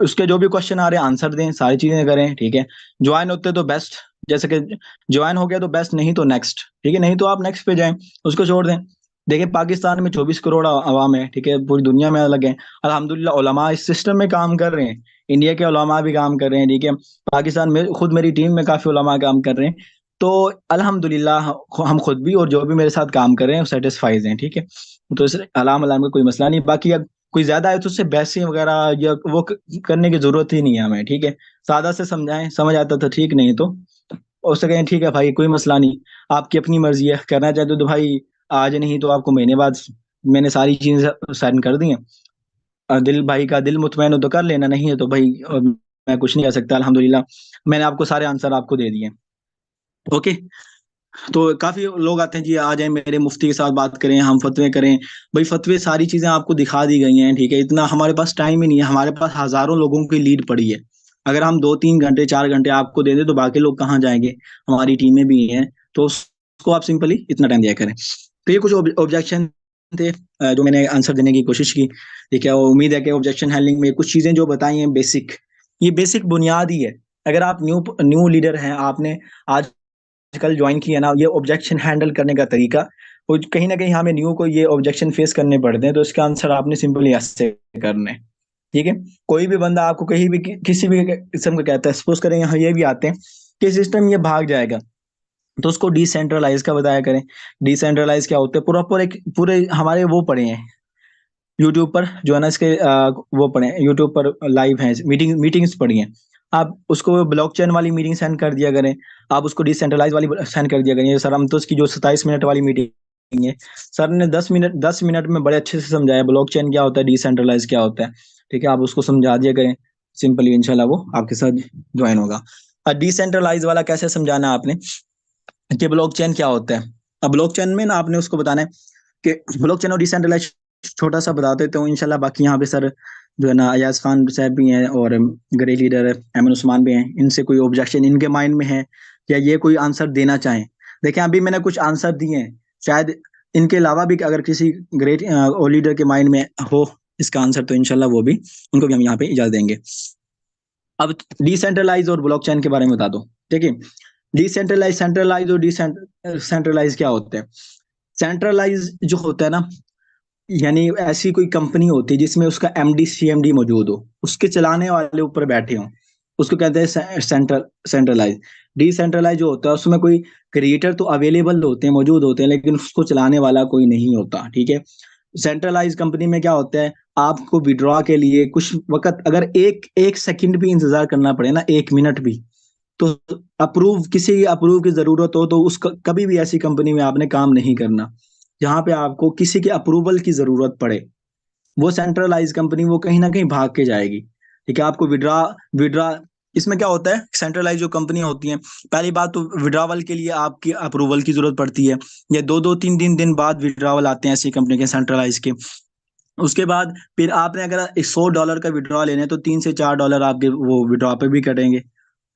A: उसके जो भी क्वेश्चन आ रहे हैं आंसर दें, सारी चीजें करें। ठीक है, ज्वाइन होते तो बेस्ट, जैसे कि ज्वाइन हो गया तो बेस्ट, नहीं तो नेक्स्ट। ठीक है, नहीं तो आप नेक्स्ट पे जाएं, उसको छोड़ दें। देखिए पाकिस्तान में 24 करोड़ आवाम है, ठीक है, पूरी दुनिया में अलग है। अल्हम्दुलिल्लाह उलमा इस सिस्टम में काम कर रहे हैं, इंडिया के उलमा भी काम कर रहे हैं। ठीक है, पाकिस्तान में खुद मेरी टीम में काफी उलमा काम कर रहे हैं। तो अल्हम्दुलिल्लाह हम खुद भी और जो भी मेरे साथ काम कर रहे हैं सेटिस्फाइड हैं। ठीक है, तो इस अलाम अलाम का कोई मसला नहीं। बाकी अब कोई ज्यादा है तो उससे बहसें वगैरह या वो करने की जरूरत ही नहीं है हमें। ठीक है, सादा से समझाएं, समझ आता तो ठीक, नहीं तो उससे कहें ठीक है भाई कोई मसला नहीं, आपकी अपनी मर्जी है, करना चाहते हो तो भाई आज, नहीं तो आपको महीने बाद, मैंने सारी चीजें साइन कर दी हैं। दिल भाई का दिल मुतमैन हो तो कर लेना, नहीं है तो भाई मैं कुछ नहीं कर सकता। अल्हम्दुलिल्लाह मैंने आपको सारे आंसर आपको दे दिए। ओके, तो काफी लोग आते हैं जी आ जाए मेरे मुफ्ती के साथ बात करें, हम फतवे करें। भाई फतवे सारी चीजें आपको दिखा दी गई हैं। ठीक है, इतना हमारे पास टाइम ही नहीं है, हमारे पास हजारों लोगों की लीड पड़ी है। अगर हम 2-3 घंटे 4 घंटे आपको दे दें तो बाकी लोग कहाँ जाएंगे, हमारी टीमें भी हैं। तो उसको आप सिंपली इतना टाइम दिया करें। तो ये कुछ ऑब्जेक्शन थे जो मैंने आंसर देने की कोशिश की। ठीक है, उम्मीद है कि ऑब्जेक्शन हैंडलिंग में कुछ चीजें जो बताई हैं बेसिक, ये बेसिक बुनियाद ही है। अगर आप न्यू न्यू लीडर हैं, आपने आज आजकल ज्वाइन किया ना, ये ऑब्जेक्शन हैंडल करने का तरीका, वो कहीं ना कहीं हमें न्यू को ये ऑब्जेक्शन फेस करने पड़ते हैं, तो इसका आंसर आपने सिंपली ऐसे करना है। ठीक है, कोई भी बंदा आपको कहीं भी किसी भी किस्म का कहता है, सपोज करें यहाँ ये भी आते हैं कि सिस्टम ये भाग जाएगा, तो उसको डिसेंट्रलाइज का बताया करें। डिसेंट्रलाइज क्या होता है, पूरा एक पूरे हमारे वो पड़े हैं यूट्यूब पर, जो है ना इसके वो पढ़े यूट्यूब पर लाइव हैं, मीटिंग्स पढ़ी हैं। आप उसको ब्लॉकचेन वाली मीटिंग सेंड कर दिया करें, आप उसको डिसेंट्रलाइज वाली सेंड कर दिया करें। सर हम तो उसकी जो 27 मिनट वाली मीटिंग है, सर ने 10 मिनट में बड़े अच्छे से समझाया ब्लॉकचेन क्या होता है, डिसेंट्रलाइज क्या होता है। ठीक है, आप उसको समझा दिया करें सिंपली, इंशाल्लाह वो आपके साथ ज्वाइन होगा। डिसेंट्रलाइज वाला कैसे समझाना आपने कि ब्लॉकचेन क्या होता है। अब ब्लॉकचेन में ना आपने उसको बताना है कि ब्लॉकचेन और डिसेंट्रलाइज छोटा सा बता देते हो इंशाल्लाह। बाकी यहाँ पे सर जो है ना अयाज खान साहब भी हैं और ग्रे लीडर अमन उस्मान भी हैं, इनसे कोई ऑब्जेक्शन इनके माइंड में है या ये कोई आंसर देना चाहें। देखें अभी मैंने कुछ आंसर दिए हैं, शायद इनके अलावा भी अगर किसी ग्रेट लीडर के माइंड में हो इसका आंसर तो इंशाल्लाह वो भी उनको भी हम यहाँ पे इजाजत देंगे। अब डिसेंट्रलाइज और ब्लॉकचेन के बारे में बता दो। देखिए डिसेंट्रलाइज, सेंट्रलाइज और डिसेंट्रलाइज क्या होते हैं। सेंट्रलाइज जो होता है ना, यानी ऐसी कोई कंपनी होती है जिसमें उसका एमडी सीएमडी मौजूद हो, उसके चलाने वाले ऊपर बैठे हों, उसको कहते हैं सेंट्रलाइज। डिसेंट्रलाइज जो होता है उसमें कोई क्रिएटर तो अवेलेबल होते हैं, मौजूद होते हैं, लेकिन उसको चलाने वाला कोई नहीं होता। ठीक है। सेंट्रलाइज कंपनी में क्या होता है, आपको विड्रॉ के लिए कुछ वक्त अगर एक एक सेकंड भी इंतजार करना पड़े ना, 1 मिनट भी, तो अप्रूव किसी अप्रूव की जरूरत हो तो उस कभी भी ऐसी कंपनी में आपने काम नहीं करना जहां पे आपको किसी के अप्रूवल की जरूरत पड़े। वो सेंट्रलाइज कंपनी वो कहीं ना कहीं भाग के जाएगी। ठीक है। आपको विड्रा विड्रा इसमें क्या होता है, सेंट्रलाइज जो कंपनी होती हैं, पहली बात तो विड्रावल के लिए आपकी अप्रूवल की जरूरत पड़ती है, या दो दो तीन तीन दिन बाद विड्रावल आते हैं ऐसी कंपनी के सेंट्रलाइज के। उसके बाद फिर आपने अगर $100 का विड्रॉ लेना है तो $3 से $4 आपके वो विड्रॉ पे भी कटेंगे।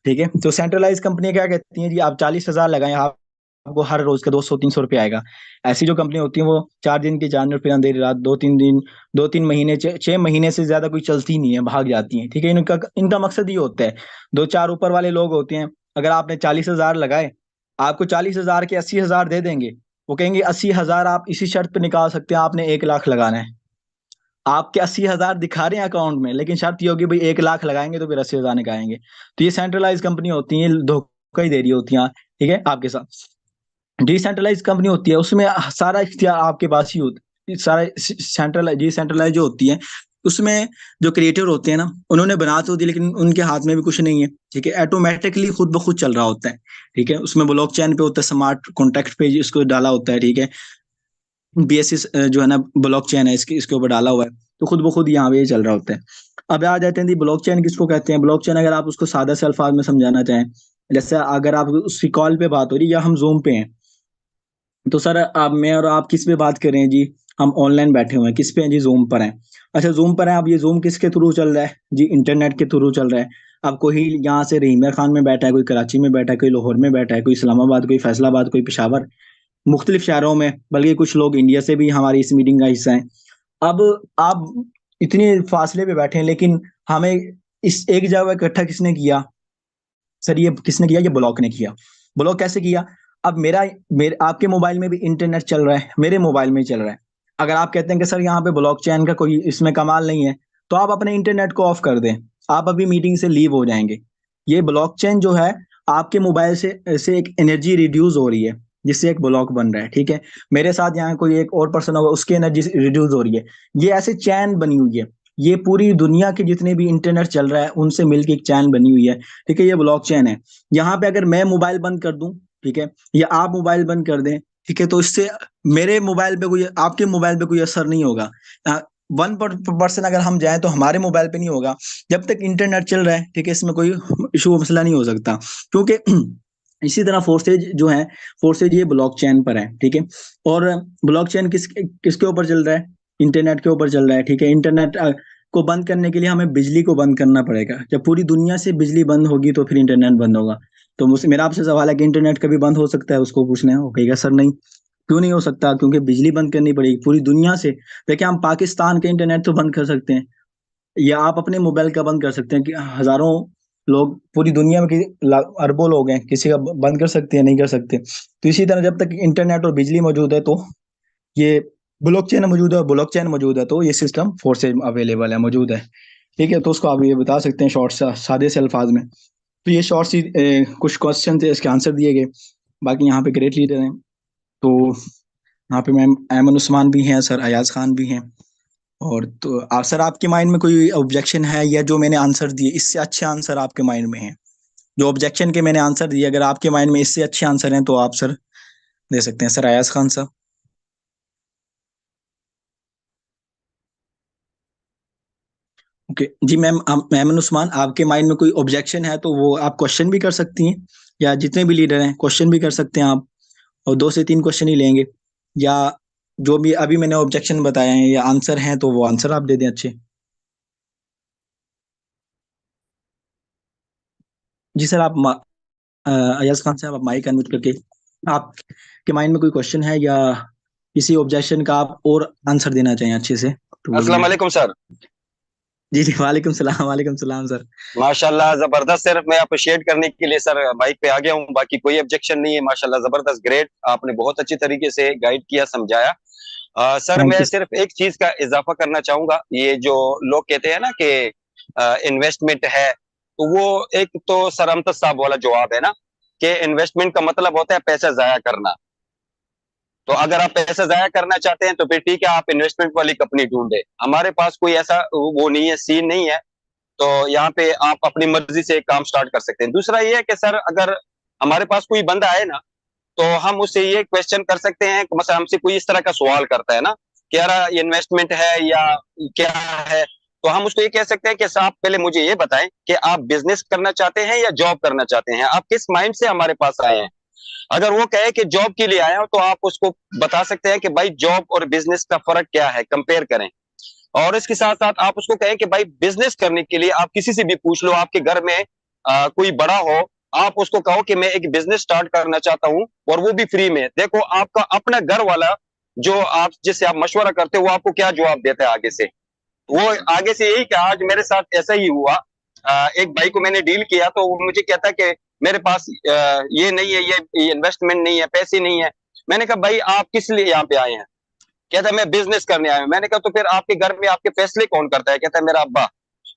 A: ठीक है। तो सेंट्रलाइज कंपनी क्या कहती हैं जी, आप 40,000 लगाएं, आपको हर रोज का 200-300 रुपये आएगा। ऐसी जो कंपनी होती है वो 4 दिन की जान, और फिर अंधेरी रात, 2-3 दिन, 2-3 महीने, 6 महीने से ज्यादा कोई चलती नहीं है, भाग जाती है। ठीक है। इनका इनका मकसद ये होता है, दो चार ऊपर वाले लोग होते हैं, अगर आपने 40,000 लगाए, आपको 40,000 के 80,000 दे देंगे। वो कहेंगे 80,000 आप इसी शर्त पे निकाल सकते हैं, आपने 1 लाख लगाना है। आपके 80,000 दिखा रहे हैं अकाउंट में, लेकिन शर्त ये होगी भाई 1 लाख लगाएंगे तो फिर 80,000 निकालेंगे। तो ये सेंट्रलाइज कंपनी होती है, धोखा ही दे रही होती हैं। ठीक है आपके साथ। डिसेंट्रलाइज कंपनी होती है उसमें सारा इख्तियार आपके पास ही होता है। सारा सेंट्रलाइज डिसेंट्रलाइज जो होती है उसमें जो क्रिएटर होते हैं ना, उन्होंने बना तो दी लेकिन उनके हाथ में भी कुछ नहीं है। ठीक है। ऑटोमेटिकली खुद ब खुद चल रहा होता है। ठीक है। उसमें ब्लॉकचेन पे होता है, स्मार्ट कॉन्ट्रैक्ट पे इसको डाला होता है। ठीक है। बेसिस जो है ना ब्लॉकचेन है, इसके ऊपर डाला हुआ है, तो खुद ब खुद यहाँ पे ये चल रहा होता है। अब आ जाते हैं ब्लॉकचेन किसको कहते हैं। ब्लॉकचेन अगर आप उसको सादा से अल्फाज में समझाना चाहें, जैसे अगर आप उसकी कॉल पे बात हो रही है या हम जूम पे हैं, तो सर आप मैं और आप किस पे बात कर रहे हैं जी, हम ऑनलाइन बैठे हुए हैं, किस पे हैं जी, जूम पर हैं। अच्छा जूम पर है, अब ये जूम किसके थ्रू चल रहा है जी, इंटरनेट के थ्रू चल रहा है। अब कोई यहाँ से रहीम खान में बैठा है, कोई कराची में बैठा है, कोई लाहौर में बैठा है, कोई इस्लामाबाद, कोई फैसलाबाद, कोई पेशावर, मुख्तलिफ शहरों में, बल्कि कुछ लोग इंडिया से भी हमारी इस मीटिंग का हिस्सा हैं। अब आप इतने फासले पे बैठे हैं, लेकिन हमें इस एक जगह इकट्ठा किसने किया सर, ये किसने किया, ये ब्लॉक ने किया। ब्लॉक कैसे किया, अब मेरा मेरे आपके मोबाइल में भी इंटरनेट चल रहा है, मेरे मोबाइल में चल रहा है। अगर आप कहते हैं कि सर यहाँ पे ब्लॉकचेन का कोई इसमें कमाल नहीं है, तो आप अपने इंटरनेट को ऑफ कर दें, आप अभी मीटिंग से लीव हो जाएंगे। ये ब्लॉकचेन जो है, आपके मोबाइल से एक एनर्जी रिड्यूस हो रही है, जिससे एक ब्लॉक बन रहा है। ठीक है। मेरे साथ यहाँ कोई एक और पर्सन होगा, उसकी एनर्जी रिड्यूस हो रही है। ये ऐसे चैन बनी हुई है, ये पूरी दुनिया के जितने भी इंटरनेट चल रहा है उनसे मिलकर एक चैन बनी हुई है। ठीक है। ये ब्लॉकचेन है। यहाँ पे अगर मैं मोबाइल बंद कर दूं, ठीक है, या आप मोबाइल बंद कर दें, ठीक है, तो इससे मेरे मोबाइल पे कोई, आपके मोबाइल पे कोई असर नहीं होगा। 1% अगर हम जाएं तो हमारे मोबाइल पे नहीं होगा, जब तक इंटरनेट चल रहा है। ठीक है। इसमें कोई इशू मसला नहीं हो सकता, क्योंकि इसी तरह फोर्सेज जो है, फोर्सेज ये ब्लॉकचेन पर है। ठीक है। और ब्लॉकचेन किसके ऊपर चल रहा है, इंटरनेट के ऊपर चल रहा है। ठीक है। इंटरनेट को बंद करने के लिए हमें बिजली को बंद करना पड़ेगा। जब पूरी दुनिया से बिजली बंद होगी तो फिर इंटरनेट बंद होगा। तो मुझसे मेरा आपसे सवाल है कि इंटरनेट कभी बंद हो सकता है, उसको पूछना है। वो कहेगा सर नहीं। क्यों नहीं हो सकता, क्योंकि बिजली बंद करनी पड़ेगी पूरी दुनिया से। देखिए हम पाकिस्तान के इंटरनेट तो बंद कर सकते हैं, या आप अपने मोबाइल का बंद कर सकते हैं, कि हजारों लोग पूरी दुनिया में अरबों लोग हैं, किसी का बंद कर सकते हैं, नहीं कर सकते। तो इसी तरह जब तक इंटरनेट और बिजली मौजूद है तो ये ब्लॉकचेन मौजूद है, ब्लॉकचेन मौजूद है, तो ये सिस्टम फोर्सेज अवेलेबल है, मौजूद है। ठीक है। तो उसको आप ये बता सकते हैं शॉर्ट सादे से अल्फाज में। तो ये शॉर्ट सी कुछ क्वेश्चन थे, इसके आंसर दिए गए। बाकी यहाँ पे ग्रेट लीडर हैं, तो यहाँ पे मैम ऐमन उस्मान भी हैं, सर अयाज खान भी हैं। और तो आप सर, आपके माइंड में कोई ऑब्जेक्शन है, या जो मैंने आंसर दिए इससे अच्छे आंसर आपके माइंड में है, जो ऑब्जेक्शन के मैंने आंसर दिए, अगर आपके माइंड में इससे अच्छे आंसर हैं तो आप सर दे सकते हैं। सर अयाज खान साहब। ओके जी मैम, मैमन उस्मान, आपके माइंड में कोई ऑब्जेक्शन है तो वो आप क्वेश्चन भी कर सकती हैं, या जितने भी लीडर हैं क्वेश्चन भी कर सकते हैं आप, और 2 से 3 क्वेश्चन ही लेंगे, या जो भी अभी मैंने ऑब्जेक्शन बताए हैं या आंसर हैं तो वो आंसर आप दे दें अच्छे। जी सर, आप अय्याज खान साहब, आप माइक अनम्यूट करके, आपके माइंड में कोई क्वेश्चन है या किसी ऑब्जेक्शन का आप और आंसर देना चाहें अच्छे से तो
B: अस्सलाम
A: बोलिए।
B: वालेकुम सर।
A: जी जी, वालेकुम सलाम सर।
B: माशाल्लाह जबरदस्त सर, मैं अप्रिशिएट करने के लिए सर बाइक पे आ गया हूँ, बाकी कोई ऑब्जेक्शन नहीं है। माशाल्लाह जबरदस्त, ग्रेट, आपने बहुत अच्छी तरीके से गाइड किया, समझाया। सर
A: थैंक
B: मैं
A: यू।
B: सिर्फ एक चीज का इजाफा करना चाहूंगा। ये जो लोग कहते हैं ना कि इन्वेस्टमेंट है, तो वो एक तो सर अमजद साहब वाला जवाब है ना, कि इन्वेस्टमेंट का मतलब होता है पैसा जाया करना। तो अगर आप पैसा जाया करना चाहते हैं तो फिर ठीक है, आप इन्वेस्टमेंट वाली कंपनी ढूंढे। हमारे पास कोई ऐसा वो नहीं है, सीन नहीं है। तो यहाँ पे आप अपनी मर्जी से काम स्टार्ट कर सकते हैं। दूसरा ये है कि सर अगर हमारे पास कोई बंदा आए ना, तो हम उससे ये क्वेश्चन कर सकते हैं, मतलब हमसे कोई इस तरह का सवाल करता है ना कि यार ये इन्वेस्टमेंट है या क्या है, तो हम उसको ये कह सकते हैं कि साहब पहले मुझे ये बताएं कि आप बिजनेस करना चाहते हैं या जॉब करना चाहते हैं, आप किस माइंड से हमारे पास आए हैं। अगर वो कहे कि जॉब के लिए आया हो, तो आप उसको बता सकते हैं कि भाई जॉब और बिजनेस का फर्क क्या है, कंपेयर करें। और इसके साथ साथ आप उसको कहें कि भाई बिजनेस करने के लिए आप किसी से भी पूछ लो, आपके घर में कोई बड़ा हो, आप उसको कहो कि मैं एक बिजनेस स्टार्ट करना चाहता हूं, और वो भी फ्री में। देखो आपका अपना घर वाला जो आप जिससे आप मशवरा करते हो, वो आपको क्या जवाब देता है आगे से। वो आगे से यही कहा, आज मेरे साथ ऐसा ही हुआ। एक भाई को मैंने डील किया, तो वो मुझे कहता कि मेरे पास ये नहीं है, ये इन्वेस्टमेंट नहीं है, पैसे नहीं है। मैंने कहा भाई आप किस लिए यहाँ पे आए हैं? कहता है मैं बिजनेस करने आया हूं। मैंने कहा तो फिर आपके घर में आपके फैसले कौन करता है? कहता है मेरा अब्बा।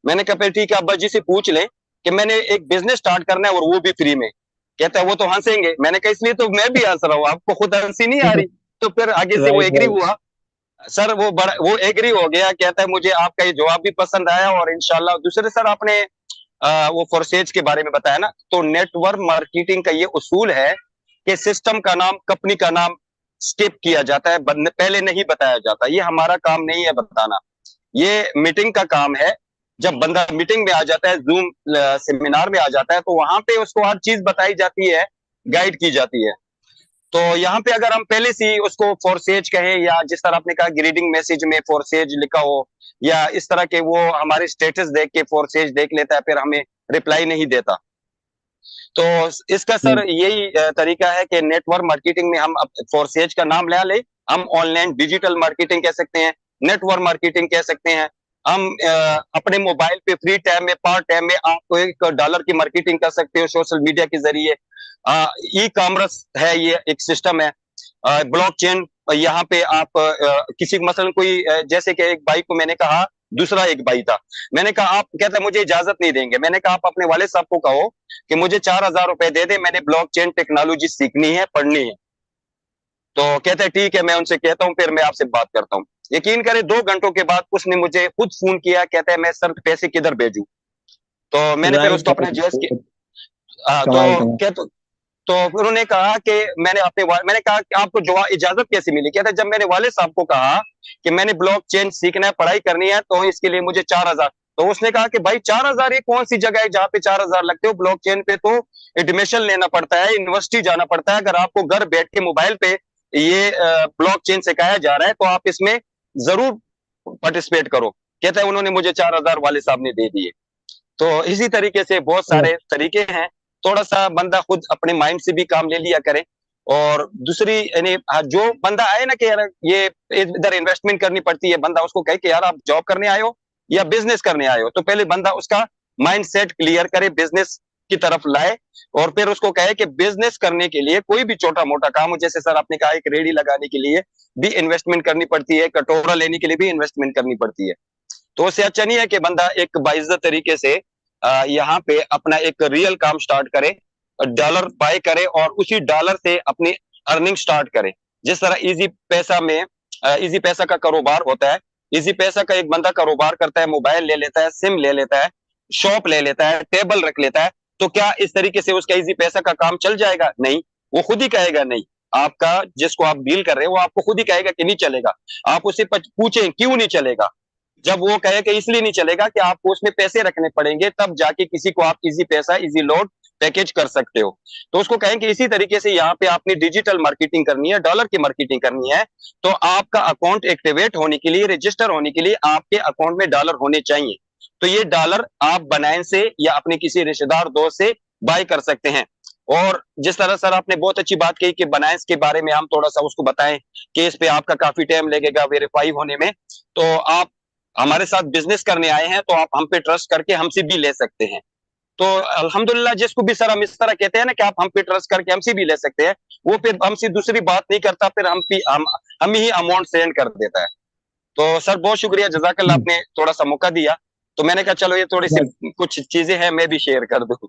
B: मैंने कहा फिर ठीक है, अब्बा जी से पूछ ले कि मैंने एक बिजनेस स्टार्ट करना है और वो भी फ्री में। कहता है वो तो हंसेंगे। मैंने कहा इसलिए तो मैं भी हंस रहा हूँ, आपको खुद हंसी नहीं आ रही। तो फिर आगे से वो
A: राइट
B: एग्री
A: राइट।
B: हुआ। सर वो एग्री हो गया, कहता है मुझे आपका ये जवाब भी पसंद आया, और इंशाल्लाह। दूसरे सर आपने वो फोरसेज के बारे में बताया ना, तो नेटवर्क मार्केटिंग का ये उसूल है कि सिस्टम का नाम, कंपनी का नाम स्किप किया जाता है, पहले नहीं बताया जाता। ये हमारा काम नहीं है बताना, ये मीटिंग का काम है। जब बंदा मीटिंग में आ जाता है, जूम सेमिनार में आ जाता है, तो वहां पे उसको हर चीज बताई जाती है, गाइड की जाती है। तो यहाँ पे अगर हम पहले से ही उसको फोरसेज कहें, या जिस तरह आपने कहा ग्रीडिंग मैसेज में फोरसेज लिखा हो, या इस तरह के वो हमारे स्टेटस देख के फोरसेज देख लेता है, फिर हमें रिप्लाई नहीं देता। तो इसका सर यही तरीका है कि नेटवर्क मार्केटिंग में हम फोरसेज का नाम ले ले। हम ऑनलाइन डिजिटल मार्केटिंग कह सकते हैं, नेटवर्क मार्केटिंग कह सकते हैं। हम अपने मोबाइल पे फ्री टाइम में, पार्ट टाइम में आप $1 की मार्केटिंग कर सकते हो सोशल मीडिया के जरिए। ई कॉमर्स है, ये एक सिस्टम है। ब्लॉकचेन, यहाँ पे आप किसी मसलन कोई जैसे कि एक भाई को मैंने कहा, दूसरा एक भाई था, मैंने कहा आप, कहता मुझे इजाजत नहीं देंगे। मैंने कहा आप अपने वाले साहब को कहो कि मुझे 4,000 रुपए दे दे, मैंने ब्लॉकचेन टेक्नोलॉजी सीखनी है, पढ़नी है। तो कहते हैं ठीक है, मैं उनसे कहता हूँ, फिर मैं आपसे बात करता हूँ। यकीन करें 2 घंटों के बाद उसने मुझे खुद फोन किया, कहता है मैं सर पैसे किधर भेजू। तो मैंने फिर
A: राइट
B: उसको अपने जेस के
A: राइट। कमाल
B: तो
A: कमाल।
B: क्या तो फिर उन्होंने कहा कि मैंने कहा कि आपको जवाब इजाजत कैसे मिली? कहता जब मैंने वाले साहब को कहा कि मैंने ब्लॉकचेन सीखना है, पढ़ाई करनी है, तो इसके लिए मुझे 4,000। तो उसने कहा कि भाई 4,000 ये कौन सी जगह है जहाँ पे 4,000 लगते हो? ब्लॉकचेन पे तो एडमिशन लेना पड़ता है, यूनिवर्सिटी जाना पड़ता है। अगर आपको घर बैठ के मोबाइल पे ये ब्लॉकचेन सिखाया जा रहा है, तो आप इसमें जरूर पार्टिसिपेट करो। कहता है उन्होंने मुझे 4,000 वाले साहब ने दे दिए। तो इसी तरीके से बहुत सारे तरीके हैं। थोड़ा सा बंदा खुद अपने माइंड से भी काम ले लिया करे। और दूसरी यानी जो बंदा आए ना कि यार ये इधर इन्वेस्टमेंट करनी पड़ती है, बंदा उसको कहे कि यार आप जॉब करने आए हो या बिजनेस करने आए हो, तो पहले बंदा उसका माइंड सेट क्लियर करे, बिजनेस की तरफ लाए। और फिर उसको कहे कि बिजनेस करने के लिए कोई भी छोटा मोटा काम हो, जैसे सर आपने कहा एक रेडी लगाने के लिए भी इन्वेस्टमेंट करनी पड़ती है, कटोरा लेने के लिए भी इन्वेस्टमेंट करनी पड़ती है। तो उससे अच्छा नहीं है कि बंदा एक बाइज्जत तरीके से यहाँ पे अपना एक रियल काम स्टार्ट करे, डॉलर बाय करे, और उसी डॉलर से अपनी अर्निंग स्टार्ट करे। जिस तरह इजी पैसा में इजी पैसा का कारोबार होता है, इजी पैसा का एक बंदा कारोबार करता है, मोबाइल ले लेता है, सिम ले लेता है, शॉप ले लेता है, टेबल रख लेता है। तो क्या इस तरीके से उसका इजी पैसा का काम चल जाएगा? नहीं, वो खुद ही कहेगा नहीं। आपका जिसको आप डील कर रहे हो, वो आपको खुद ही कहेगा कि नहीं चलेगा। आप उससे पूछें क्यों नहीं चलेगा। जब वो कहे कि इसलिए नहीं चलेगा कि आपको उसमें पैसे रखने पड़ेंगे, तब जाके किसी को आप इजी पैसा, इजी लोड पैकेज कर सकते हो। तो उसको कहें कि इसी तरीके से यहाँ पे आपने डिजिटल मार्केटिंग करनी है, डॉलर की मार्केटिंग करनी है, तो आपका अकाउंट एक्टिवेट होने के लिए, रजिस्टर होने के लिए आपके अकाउंट में डॉलर होने चाहिए। तो ये डॉलर आप बनाएं से या अपने किसी रिश्तेदार दोस्त से बाय कर सकते हैं। और जिस तरह सर आपने बहुत अच्छी बात कही कि बनाएंस के बारे में हम थोड़ा सा उसको बताएं कि इस पे आपका काफी टाइम लगेगा वेरीफाई होने में, तो आप हमारे साथ बिजनेस करने आए हैं तो आप हम पे ट्रस्ट करके हमसे भी ले सकते हैं। तो अल्हम्दुलिल्लाह, जिसको भी सर हम इस तरह कहते हैं ना कि आप हम पे ट्रस्ट करके हमसे भी ले सकते हैं, वो फिर हमसे दूसरी बात नहीं करता, फिर हम ही अमाउंट सेंड कर देता है। तो सर बहुत शुक्रिया, जजाकल्ला, आपने थोड़ा सा मौका दिया, तो मैंने कहा चलो ये थोड़ी सी कुछ चीजें हैं मैं भी शेयर कर दूं।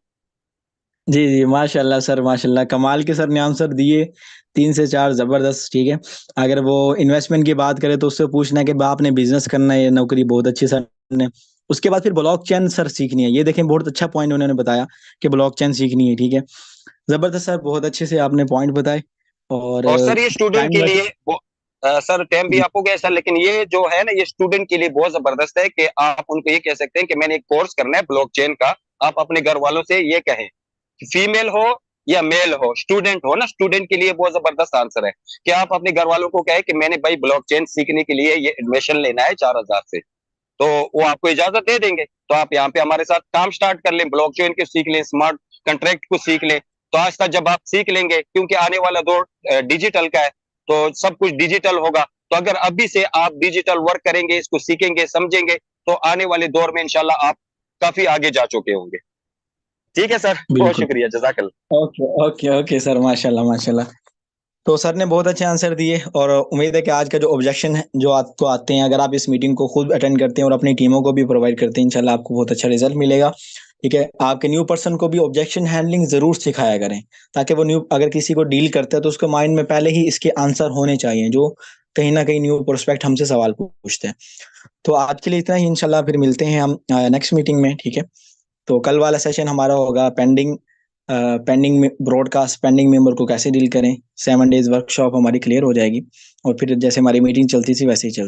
A: जी जी, माशाल्लाह सर, माशाल्लाह, कमाल के सर ने आंसर दिए, 3 से 4 ज़बरदस्त, ठीक है। अगर वो इन्वेस्टमेंट की बात करें तो उससे पूछना है कि आपने बिज़नेस करना है, ये नौकरी बहुत अच्छी सर ने। उसके बाद फिर ब्लॉकचेन सर सीखनी है, ये देखें बहुत अच्छा पॉइंट उन्होंने बताया कि ब्लॉकचेन सीखनी है, ठीक है। ज़बरदस्त सर, बहुत अच्छे से आपने पॉइंट बताए। और
B: और सर ये स्टूडेंट
A: टाइम
B: के
A: बच
B: लिए सर टाइम भी
A: जी,
B: आप हो गया सर, लेकिन ये जो है ना, ये स्टूडेंट के लिए बहुत जबरदस्त है कि आप उनको ये कह सकते हैं कि मैंने एक कोर्स करना है ब्लॉकचेन का। आप अपने घर वालों से ये कहें, फीमेल हो या मेल हो, स्टूडेंट हो ना, स्टूडेंट के लिए बहुत जबरदस्त आंसर है कि आप अपने घर वालों को कहें कि मैंने भाई ब्लॉकचेन सीखने के लिए ये एडमिशन लेना है 4,000 से, तो वो आपको इजाजत दे देंगे। तो आप यहाँ पे हमारे साथ काम स्टार्ट कर लें, ब्लॉकचेन को सीख लें, स्मार्ट कॉन्ट्रैक्ट को सीख लें। तो आस्ता जब आप सीख लेंगे, क्योंकि आने वाला दौर डिजिटल का है, तो सब कुछ डिजिटल होगा। तो अगर अभी से आप डिजिटल वर्क करेंगे, इसको सीखेंगे, समझेंगे, तो आने वाले दौर में इंशाल्लाह आप काफी आगे जा चुके होंगे। ठीक है सर, बहुत
A: बिल्कुल।
B: शुक्रिया, जजाकल्ला।
A: ओके, ओके, ओके सर, माशाल्लाह, माशाल्लाह। तो सर ने बहुत अच्छे आंसर दिए, और उम्मीद है कि आज का जो ऑब्जेक्शन है जो आपको आते हैं, अगर आप इस मीटिंग को खुद अटेंड करते हैं और अपनी टीमों को भी प्रोवाइड करते हैं, इंशाल्लाह आपको बहुत अच्छा रिजल्ट मिलेगा, ठीक है। आपके न्यू पर्सन को भी ऑब्जेक्शन हैंडलिंग जरूर सिखाया करें, ताकि वो न्यू अगर किसी को डील करता है तो उसके माइंड में पहले ही इसके आंसर होने चाहिए, जो कहीं ना कहीं न्यू प्रोस्पेक्ट हमसे सवाल पूछते हैं। तो आज के लिए इतना ही, इंशाल्लाह फिर मिलते हैं हम नेक्स्ट मीटिंग में, ठीक है। तो कल वाला सेशन हमारा होगा पेंडिंग ब्रॉडकास्ट, पेंडिंग मेंबर को कैसे डील करें, 7 डेज वर्कशॉप हमारी क्लियर हो जाएगी, और फिर जैसे हमारी मीटिंग चलती थी वैसे ही चलती